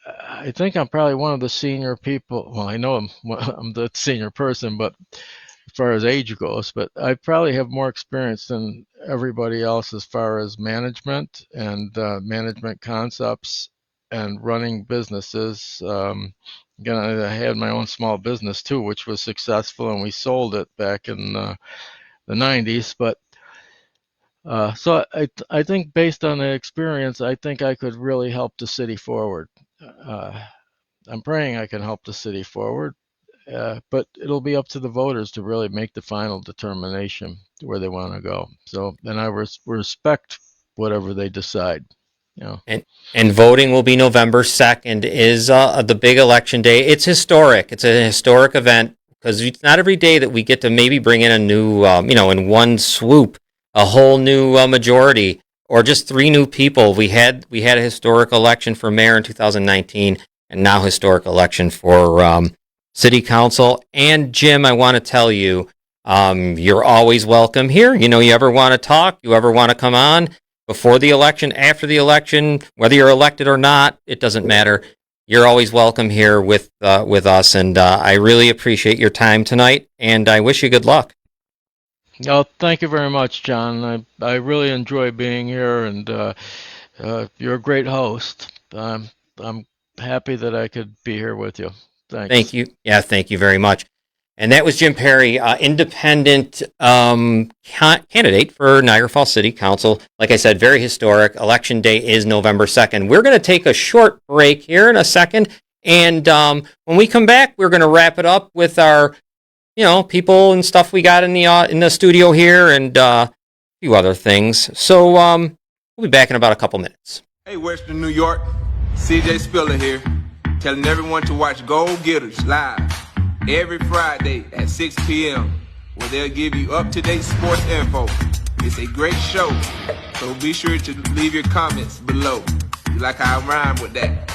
I think I'm probably one of the senior people. Well, I know I'm the senior person, but as far as age goes, but I probably have more experience than everybody else as far as management and management concepts and running businesses. Again, I had my own small business too, which was successful, and we sold it back in the 90s. But so I think based on the experience, I think I could really help the city forward. Uh, I'm praying I can help the city forward, but it'll be up to the voters to really make the final determination where they want to go. So, and I respect whatever they decide. You know. And voting will be November 2nd is the big election day. It's historic. It's a historic event because it's not every day that we get to maybe bring in a new, in one swoop, a whole new majority or just 3 new people. We had a historic election for mayor in 2019 and now historic election for city council. And Jim, I want to tell you, you're always welcome here. You ever want to talk, you ever want to come on, before the election, after the election, whether you're elected or not, it doesn't matter. You're always welcome here with us, and I really appreciate your time tonight, and I wish you good luck. Oh, thank you very much, John. I really enjoy being here, and you're a great host. I'm happy that I could be here with you. Thanks. Thank you. Yeah, thank you very much. And that was Jim Perry, independent candidate for Niagara Falls City Council. Like I said, very historic. Election day is November 2nd. We're going to take a short break here in a second. And when we come back, we're going to wrap it up with our, people and stuff we got in the studio here and a few other things. So we'll be back in about a couple minutes. Hey, Western New York, CJ Spiller here, telling everyone to watch Goal Getters live every Friday at 6 p.m. where they'll give you up-to-date sports info. It's a great show, so be sure to leave your comments below. You like how I rhyme with that?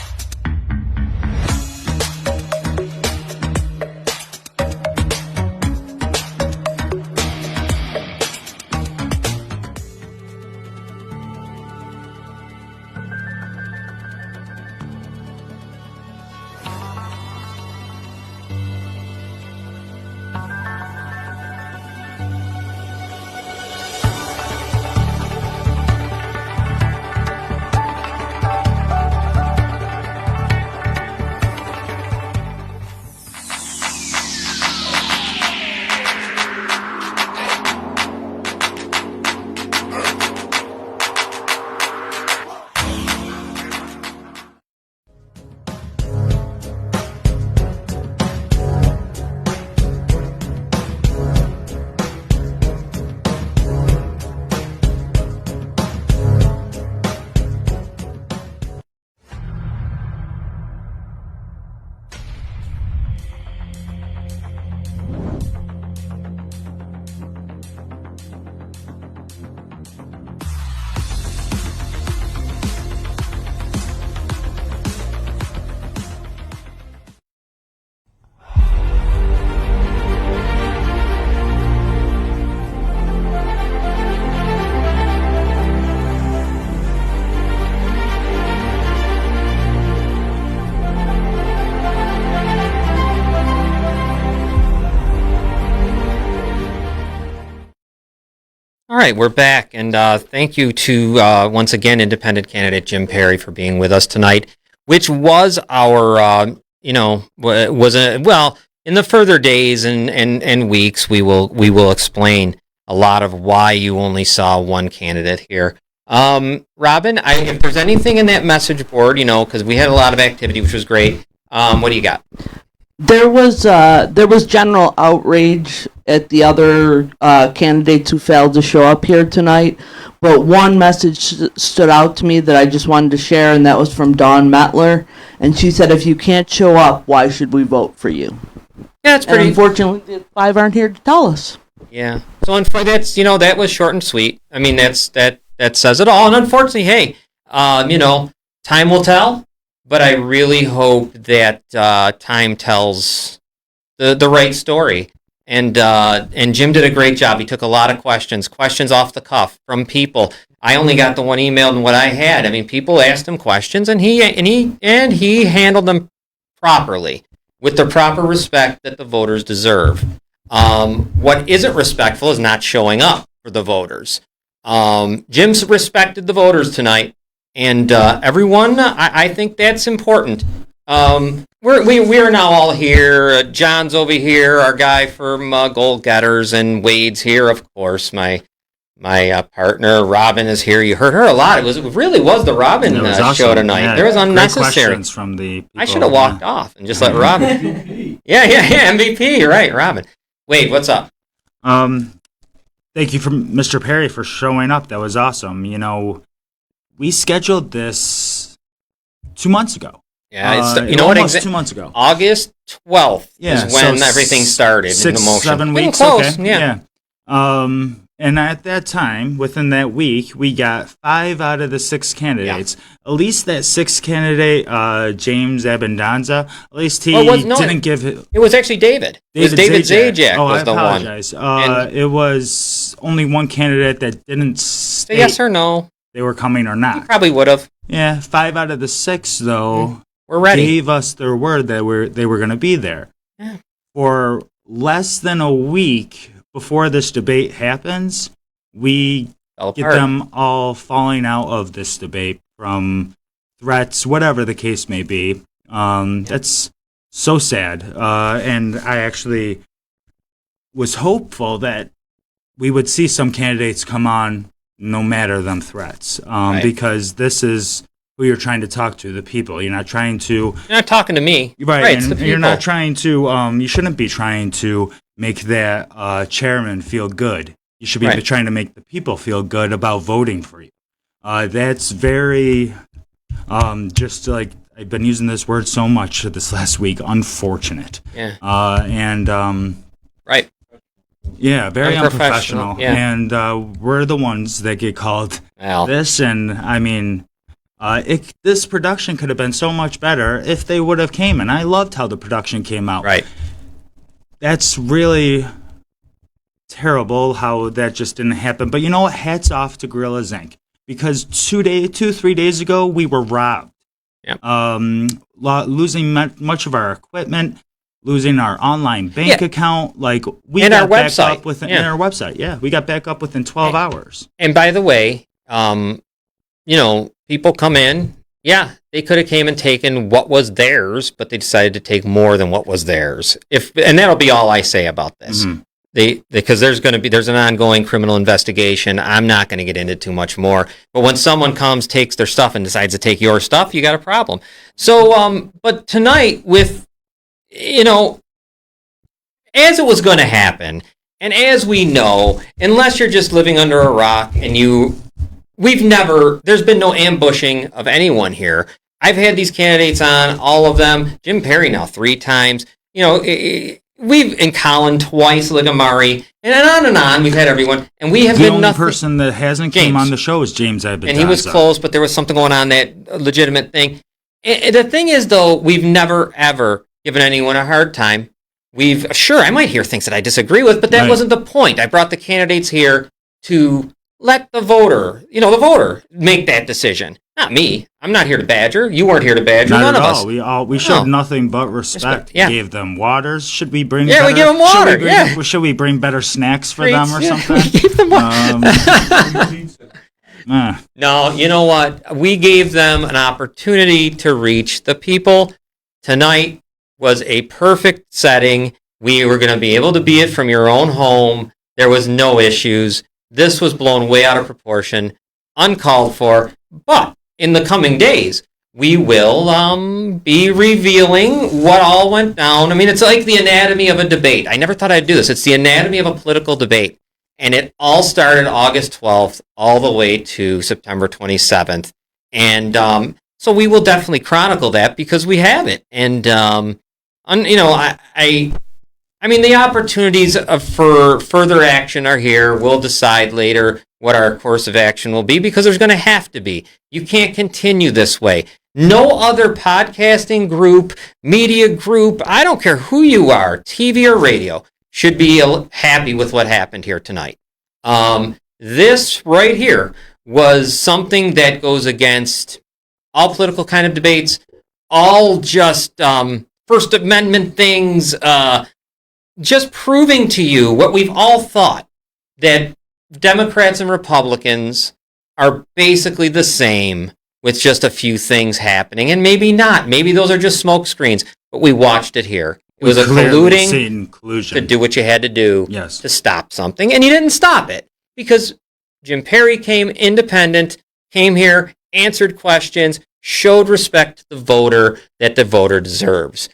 All right, we're back, and thank you to, once again, independent candidate Jim Perry for being with us tonight, which was our, in the further days and weeks, we will explain a lot of why you only saw one candidate here. Robin, if there's anything in that message board, because we had a lot of activity, which was great, what do you got? There was general outrage at the other candidates who failed to show up here tonight, but one message stood out to me that I just wanted to share, and that was from Dawn Metler. And she said, if you can't show up, why should we vote for you? Yeah, it's pretty. And unfortunately, the 5 aren't here to tell us. Yeah. So that's that was short and sweet. I mean, that says it all. And unfortunately, hey, time will tell. But I really hope that time tells the right story. And Jim did a great job. He took a lot of questions off the cuff from people. I only got the one email and what I had. I mean, people asked him questions, and he handled them properly with the proper respect that the voters deserve. What isn't respectful is not showing up for the voters. Jim's respected the voters tonight, and everyone, I think that's important. We are now all here. John's over here, our guy from Goal Getters, and Wade's here, of course. My partner Robin is here. You heard her a lot. It really was the Robin show tonight. Yeah, there was unnecessary questions from the people. I should have walked off and just let Robin. yeah, MVP. You're right, Robin. Wade, what's up? Thank you, Mr. Perry, for showing up. That was awesome. We scheduled this 2 months ago. Yeah, almost 2 months ago. August 12th is when everything started in the motion. 7 weeks. Close, okay. Yeah. And at that time, within that week, we got 5 out of the 6 candidates. Yeah. At least that 6th candidate, James Abundanza, at least he didn't give it. It was actually David. It was David Zajac was the one. I apologize. It was only one candidate that didn't state yes or no they were coming or not. He probably would have. Yeah, 5 out of the 6, though, we're ready. Gave us their word that they were going to be there. Yeah. For less than a week before this debate happens, we get them all falling out of this debate from threats, whatever the case may be. That's so sad. And I actually was hopeful that we would see some candidates come on no matter them threats. Because this is who you're trying to talk to, the people. You're not trying to... You're not talking to me. Right, it's the people. You're not trying to... you shouldn't be trying to make that chairman feel good. You should be trying to make the people feel good about voting for you. That's very... just like... I've been using this word so much this last week. Unfortunate. Yeah. Right. Yeah, very unprofessional. Yeah. And we're the ones that get called this. And, I mean... this production could have been so much better if they would have came, and I loved how the production came out. Right. That's really terrible how that just didn't happen. But you know what? Hats off to Gorillas Inc. Because 3 days ago, we were robbed. Yep. Losing much of our equipment, losing our online bank account. Like we and got our back website. Up within our website. Yeah, we got back up within 12 hours. And by the way, people come in. Yeah, they could have came and taken what was theirs, but they decided to take more than what was theirs. And that'll be all I say about this. Mm-hmm. Because there's an ongoing criminal investigation. I'm not going to get into too much more. But when someone comes, takes their stuff, and decides to take your stuff, you got a problem. So, but tonight, with as it was going to happen, and as we know, unless you're just living under a rock and there's been no ambushing of anyone here. I've had these candidates on, all of them. Jim Perry now 3 times. And Colin twice, Ligamari, and on. We've had everyone. And we have the been only nothing. person that hasn't came on the show is James Abundanza. And he was close, but there was something going on, that legitimate thing. And the thing is, though, we've never, ever given anyone a hard time. I might hear things that I disagree with, but that wasn't the point. I brought the candidates here to let the voter make that decision. Not me. I'm not here to badger. You weren't here to badger. None of us. Us. We showed nothing but respect. Yeah. Gave them waters. Should we bring? Yeah, we gave them water. Should we bring better snacks for them or something? We gave them water. No, you know what? We gave them an opportunity to reach the people. Tonight was a perfect setting. We were going to be able to be it from your own home. There was no issues. This was blown way out of proportion, uncalled for. But in the coming days, we will be revealing what all went down. I mean, it's like the anatomy of a debate. I never thought I'd do this. It's the anatomy of a political debate. And it all started August 12th all the way to September 27th. And so we will definitely chronicle that because we have it. And, you know, I mean, the opportunities for further action are here. We'll decide later what our course of action will be because there's going to have to be. You can't continue this way. No other podcasting group, media group, I don't care who you are, TV or radio, should be happy with what happened here tonight. This right here was something that goes against all political kind of debates, all just First Amendment things, just proving to you what we've all thought, that Democrats and Republicans are basically the same with just a few things happening, and maybe not. Maybe those are just smoke screens, but we watched it here. It was a colluding to do what you had to do to stop something, and you didn't stop it because Jim Perry came independent, came here, answered questions, showed respect to the voter that the voter deserves.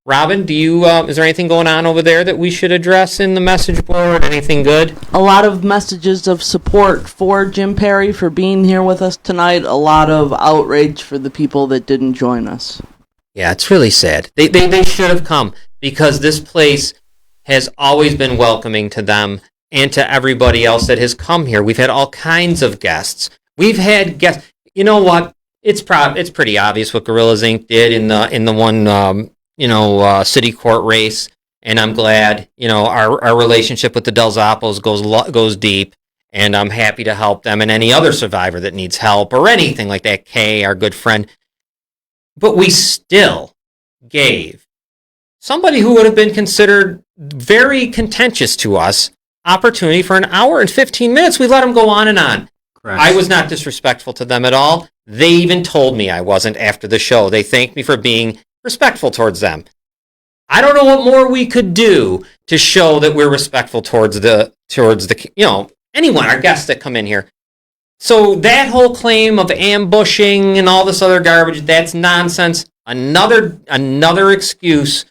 Robin, do you is there anything going on over there that we should address in the message board? Anything good? A lot of messages of support for Jim Perry for being here with us tonight. A lot of outrage for the people that didn't join us. Yeah, it's really sad. They should have come because this place has always been welcoming to them and to everybody else that has come here. We've had all kinds of guests. We've had guests. You know what? It's pretty obvious what Gorillas Inc. did in the one city court race, and I'm glad our relationship with the Del Zappos goes deep, and I'm happy to help them and any other survivor that needs help or anything like that. Kay, our good friend, but we still gave somebody who would have been considered very contentious to us opportunity for an hour and 15 minutes. We let them go on and on. Correct. I was not disrespectful to them at all. They even told me I wasn't after the show. They thanked me for being respectful towards them. I don't know what more we could do to show that we're respectful towards the anyone, our guests that come in here. So that whole claim of ambushing and all this other garbage, that's nonsense. Another excuse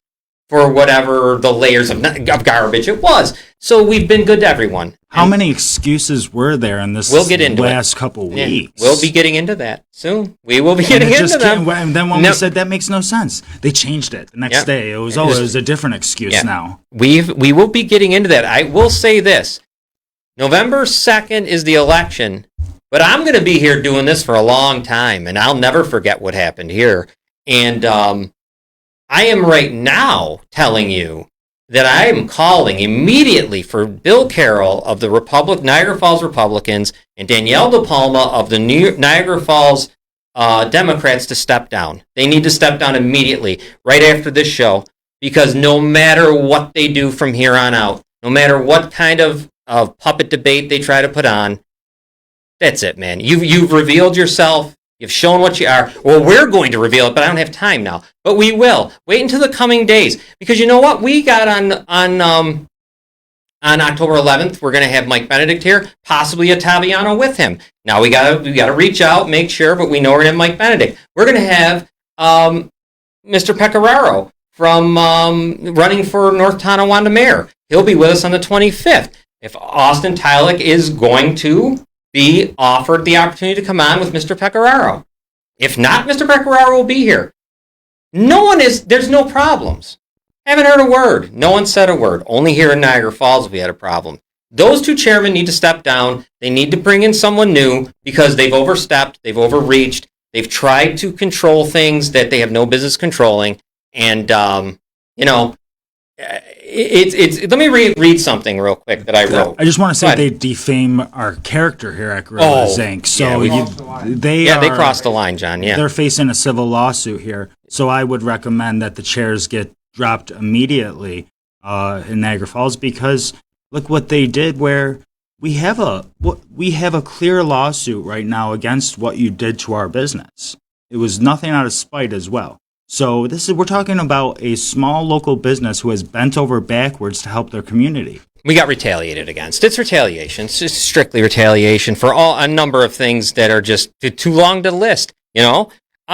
for whatever the layers of garbage it was. So we've been good to everyone. How many excuses were there in this last couple weeks? We'll be getting into that soon. We will be getting into them. And then when we said that makes no sense, they changed it the next day. It was a different excuse now. We will be getting into that. I will say this. November 2nd is the election, but I'm going to be here doing this for a long time, and I'll never forget what happened here. And I am right now telling you that I am calling immediately for Bill Carroll of the Niagara Falls Republicans and Danielle DePalma of the Niagara Falls Democrats to step down. They need to step down immediately, right after this show, because no matter what they do from here on out, no matter what kind of puppet debate they try to put on, that's it, man. You've revealed yourself. You've shown what you are. Well, we're going to reveal it, but I don't have time now. But we will. Wait until the coming days. Because you know what? We got on October 11th, we're going to have Mike Benedict here, possibly Ottaviano with him. Now we got to reach out, make sure, but we know we're going to have Mike Benedict. We're going to have Mr. Pecoraro from running for North Tonawanda mayor. He'll be with us on the 25th. If Austin Tylick is going to be offered the opportunity to come on with Mr. Pecoraro. If not, Mr. Pecoraro will be here. There's no problems. Haven't heard a word. No one said a word. Only here in Niagara Falls we had a problem. Those two chairmen need to step down. They need to bring in someone new because they've overstepped, they've overreached, they've tried to control things that they have no business controlling. And, let me read something real quick that I wrote. I just want to say they defame our character here at Gorillas Inc. So they crossed the line, John. Yeah, they're facing a civil lawsuit here. So I would recommend that the chairs get dropped immediately in Niagara Falls because look what they did. Where we have a clear lawsuit right now against what you did to our business. It was nothing out of spite as well. So we're talking about a small local business who has bent over backwards to help their community. We got retaliated against. It's retaliation. It's just strictly retaliation for a number of things that are just too long to list.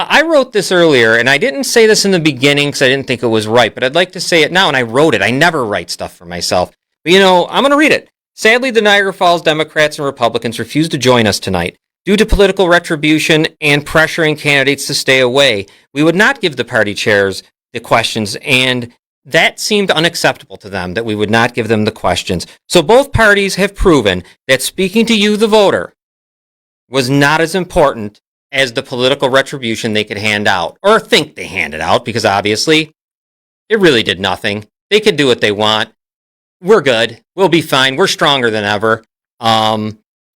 I wrote this earlier, and I didn't say this in the beginning because I didn't think it was right, but I'd like to say it now, and I wrote it. I never write stuff for myself. But, I'm going to read it. Sadly, the Niagara Falls Democrats and Republicans refused to join us tonight. Due to political retribution and pressuring candidates to stay away, we would not give the party chairs the questions, and that seemed unacceptable to them, that we would not give them the questions. So both parties have proven that speaking to you, the voter, was not as important as the political retribution they could hand out, or think they handed out, because obviously it really did nothing. They could do what they want. We're good. We'll be fine. We're stronger than ever.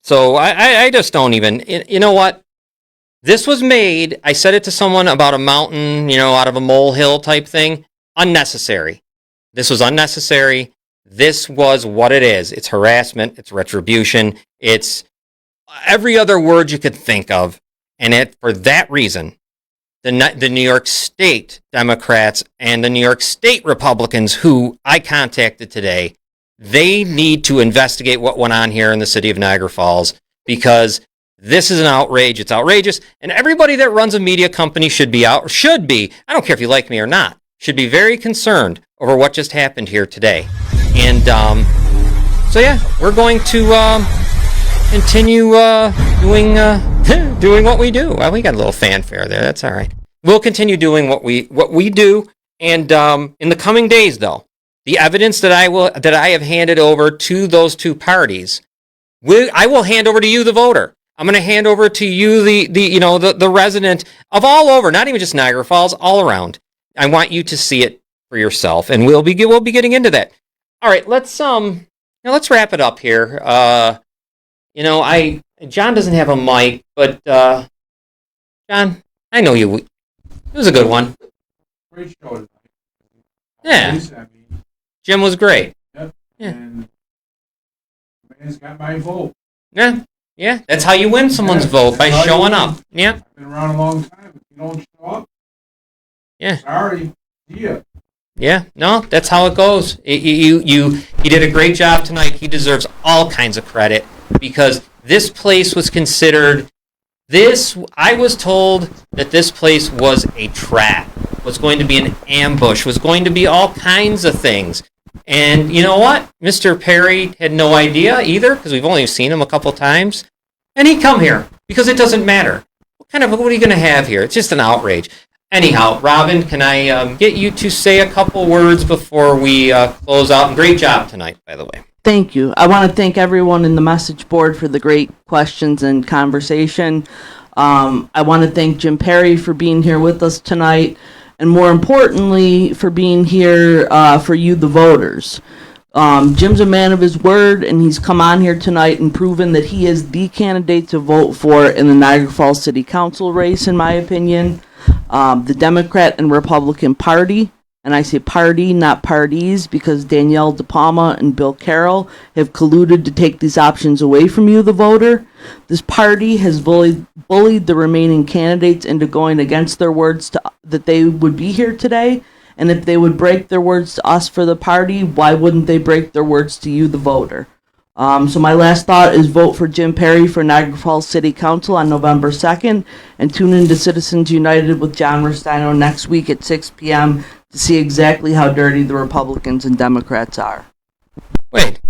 So I just don't even, you know what? This was made, I said it to someone about a mountain, out of a molehill type thing. Unnecessary. This was unnecessary. This was what it is. It's harassment. It's retribution. It's every other word you could think of. And for that reason, the New York State Democrats and the New York State Republicans, who I contacted today, they need to investigate what went on here in the city of Niagara Falls, because this is an outrage. It's outrageous. And everybody that runs a media company should be, I don't care if you like me or not, should be very concerned over what just happened here today. And so, yeah, we're going to continue doing what we do. Well, we got a little fanfare there. That's all right. We'll continue doing what we do. And in the coming days, though, the evidence that I have handed over to those two parties, I will hand over to you, the voter. I'm going to hand over to you, the resident of all over, not even just Niagara Falls, all around. I want you to see it for yourself, and we'll be getting into that. All right, let's wrap it up here. John doesn't have a mic, but John, I know you. It was a good one. Great show. Yeah. Jim was great. Yep. Yeah. And the man's got my vote. Yeah. Yeah. That's how you win someone's vote, by showing up. Yeah. I've been around a long time. If you don't show up, yeah. Sorry. See ya. Yeah. No, that's how it goes. He did a great job tonight. He deserves all kinds of credit, because this place was considered. I was told that this place was a trap, was going to be an ambush, was going to be all kinds of things. And you know what? Mr. Perry had no idea either, because we've only seen him a couple times. And he come here because it doesn't matter. What are you going to have here? It's just an outrage. Anyhow, Robin, can I get you to say a couple words before we close out? And great job tonight, by the way. Thank you. I want to thank everyone in the message board for the great questions and conversation. I want to thank Jim Perry for being here with us tonight, and more importantly, for being here for you, the voters. Jim's a man of his word, and he's come on here tonight and proven that he is the candidate to vote for in the Niagara Falls City Council race, in my opinion. The Democrat and Republican Party, and I say party, not parties, because Danielle DePalma and Bill Carroll have colluded to take these options away from you, the voter. This party has bullied the remaining candidates into going against their words that they would be here today. And if they would break their words to us for the party, why wouldn't they break their words to you, the voter? So my last thought is vote for Jim Perry for Niagara Falls City Council on November 2nd, and tune in to Citizens United with John Rustino next week at 6 p.m. to see exactly how dirty the Republicans and Democrats are. Wait.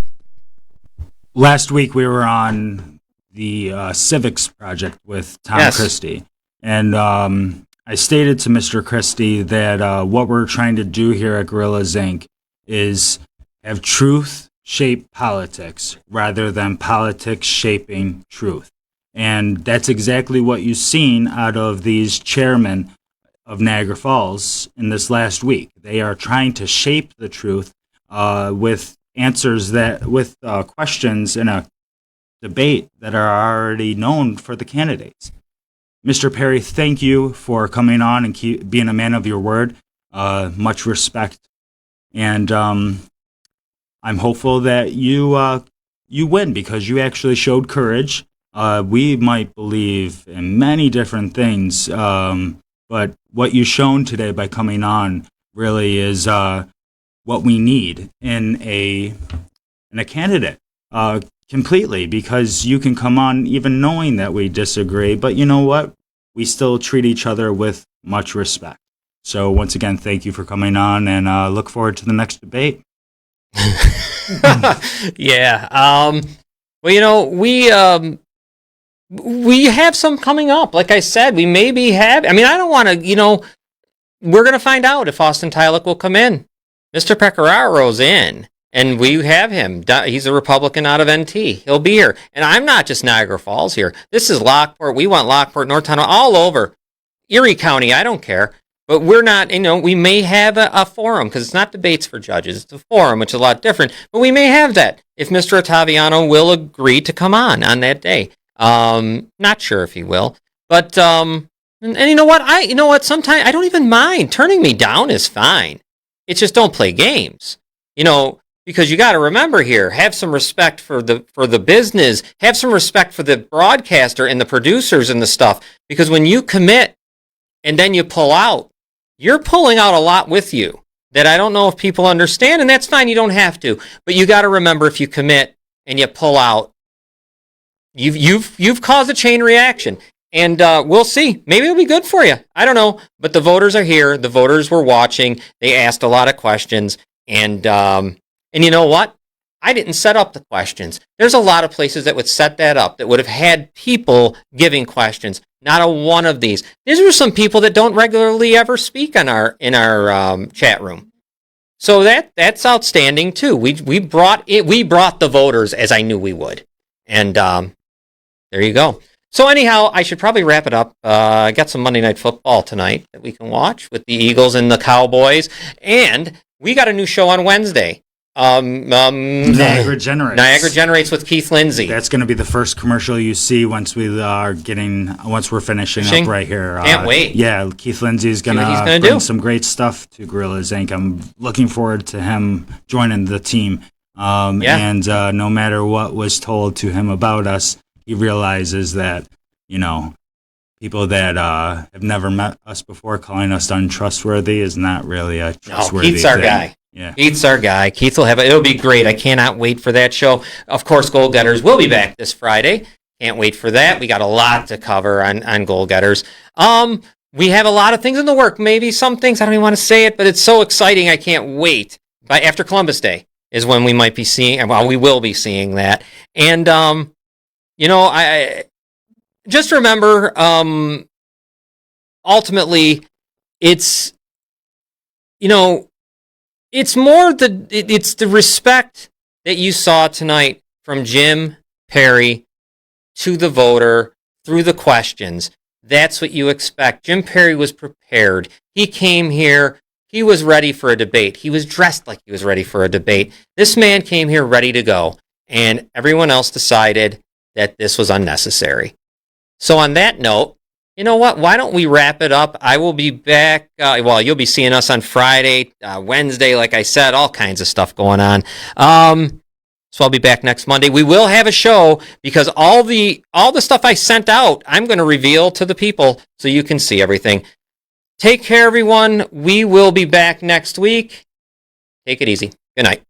Last week we were on the Civics Project with Tom Christie, and I stated to Mr. Christie that what we're trying to do here at Gorillas Inc. is have truth shape politics rather than politics shaping truth. And that's exactly what you've seen out of these chairmen of Niagara Falls in this last week. They are trying to shape the truth with answers with questions in a debate that are already known for the candidates. Mr. Perry, thank you for coming on and being a man of your word. Much respect. And I'm hopeful that you win, because you actually showed courage. We might believe in many different things, but what you've shown today by coming on really is what we need in a candidate. Completely, because you can come on even knowing that we disagree, but you know what? we still treat each other with much respect. So once again, thank you for coming on, and look forward to the next debate. Yeah. Well, we have some coming up. Like I said, we maybe have. I mean, I don't want to. We're going to find out if Austin Tyler will come in. Mr. Pecoraro's in, and we have him. He's a Republican out of NT. He'll be here. And I'm not just Niagara Falls here. This is Lockport. We want Lockport, Northtown, all over. Erie County, I don't care. But we're not, we may have a forum, because it's not debates for judges. It's a forum, which is a lot different. But we may have that if Mr. Ottaviano will agree to come on that day. Not sure if he will. But, and you know what? Sometimes I don't even mind. Turning me down is fine. It's just don't play games, because you got to remember here, have some respect for the business, have some respect for the broadcaster and the producers and the stuff, because when you commit and then you pull out, you're pulling out a lot with you that I don't know if people understand, and that's fine. You don't have to, but you got to remember, if you commit and you pull out, you've caused a chain reaction. And we'll see. Maybe it'll be good for you. I don't know. But the voters are here. The voters were watching. They asked a lot of questions. And you know what? I didn't set up the questions. There's a lot of places that would set that up, that would have had people giving questions. Not a one of these. These are some people that don't regularly ever speak in our chat room. So that's outstanding too. We brought the voters, as I knew we would. And there you go. So anyhow, I should probably wrap it up. I got some Monday Night Football tonight that we can watch with the Eagles and the Cowboys. And we got a new show on Wednesday. Niagara Generates. Niagara Generates with Keith Lindsay. That's going to be the first commercial you see once we're finishing up right here. Can't wait. Yeah, Keith Lindsay is going to bring some great stuff to Gorillas Inc. I'm looking forward to him joining the team. And no matter what was told to him about us, he realizes that, people that have never met us before calling us untrustworthy is not really a trustworthy Keith's our thing. guy. Yeah. Keith's our guy. Keith will have it. It'll be great. I cannot wait for that show. Of course, Goal Getters will be back this Friday. Can't wait for that. We got a lot to cover on Goal Getters. We have a lot of things in the work. Maybe some things, I don't even want to say it, but it's so exciting. I can't wait. After Columbus Day is when we might be seeing, we will be seeing that. And, I just remember, ultimately, it's more it's the respect that you saw tonight from Jim Perry to the voter through the questions. That's what you expect. Jim Perry was prepared. He came here. He was ready for a debate. He was dressed like he was ready for a debate. This man came here ready to go, and everyone else decided that this was unnecessary. So on that note, you know what? Why don't we wrap it up? I will be back. You'll be seeing us on Friday, Wednesday, like I said, all kinds of stuff going on. So I'll be back next Monday. We will have a show because all the stuff I sent out, I'm going to reveal to the people so you can see everything. Take care, everyone. We will be back next week. Take it easy. Good night.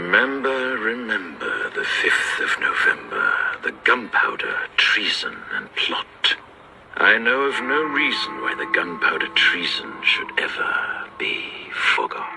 Remember, remember the 5th of November, the gunpowder, treason, and plot. I know of no reason why the gunpowder treason should ever be forgot.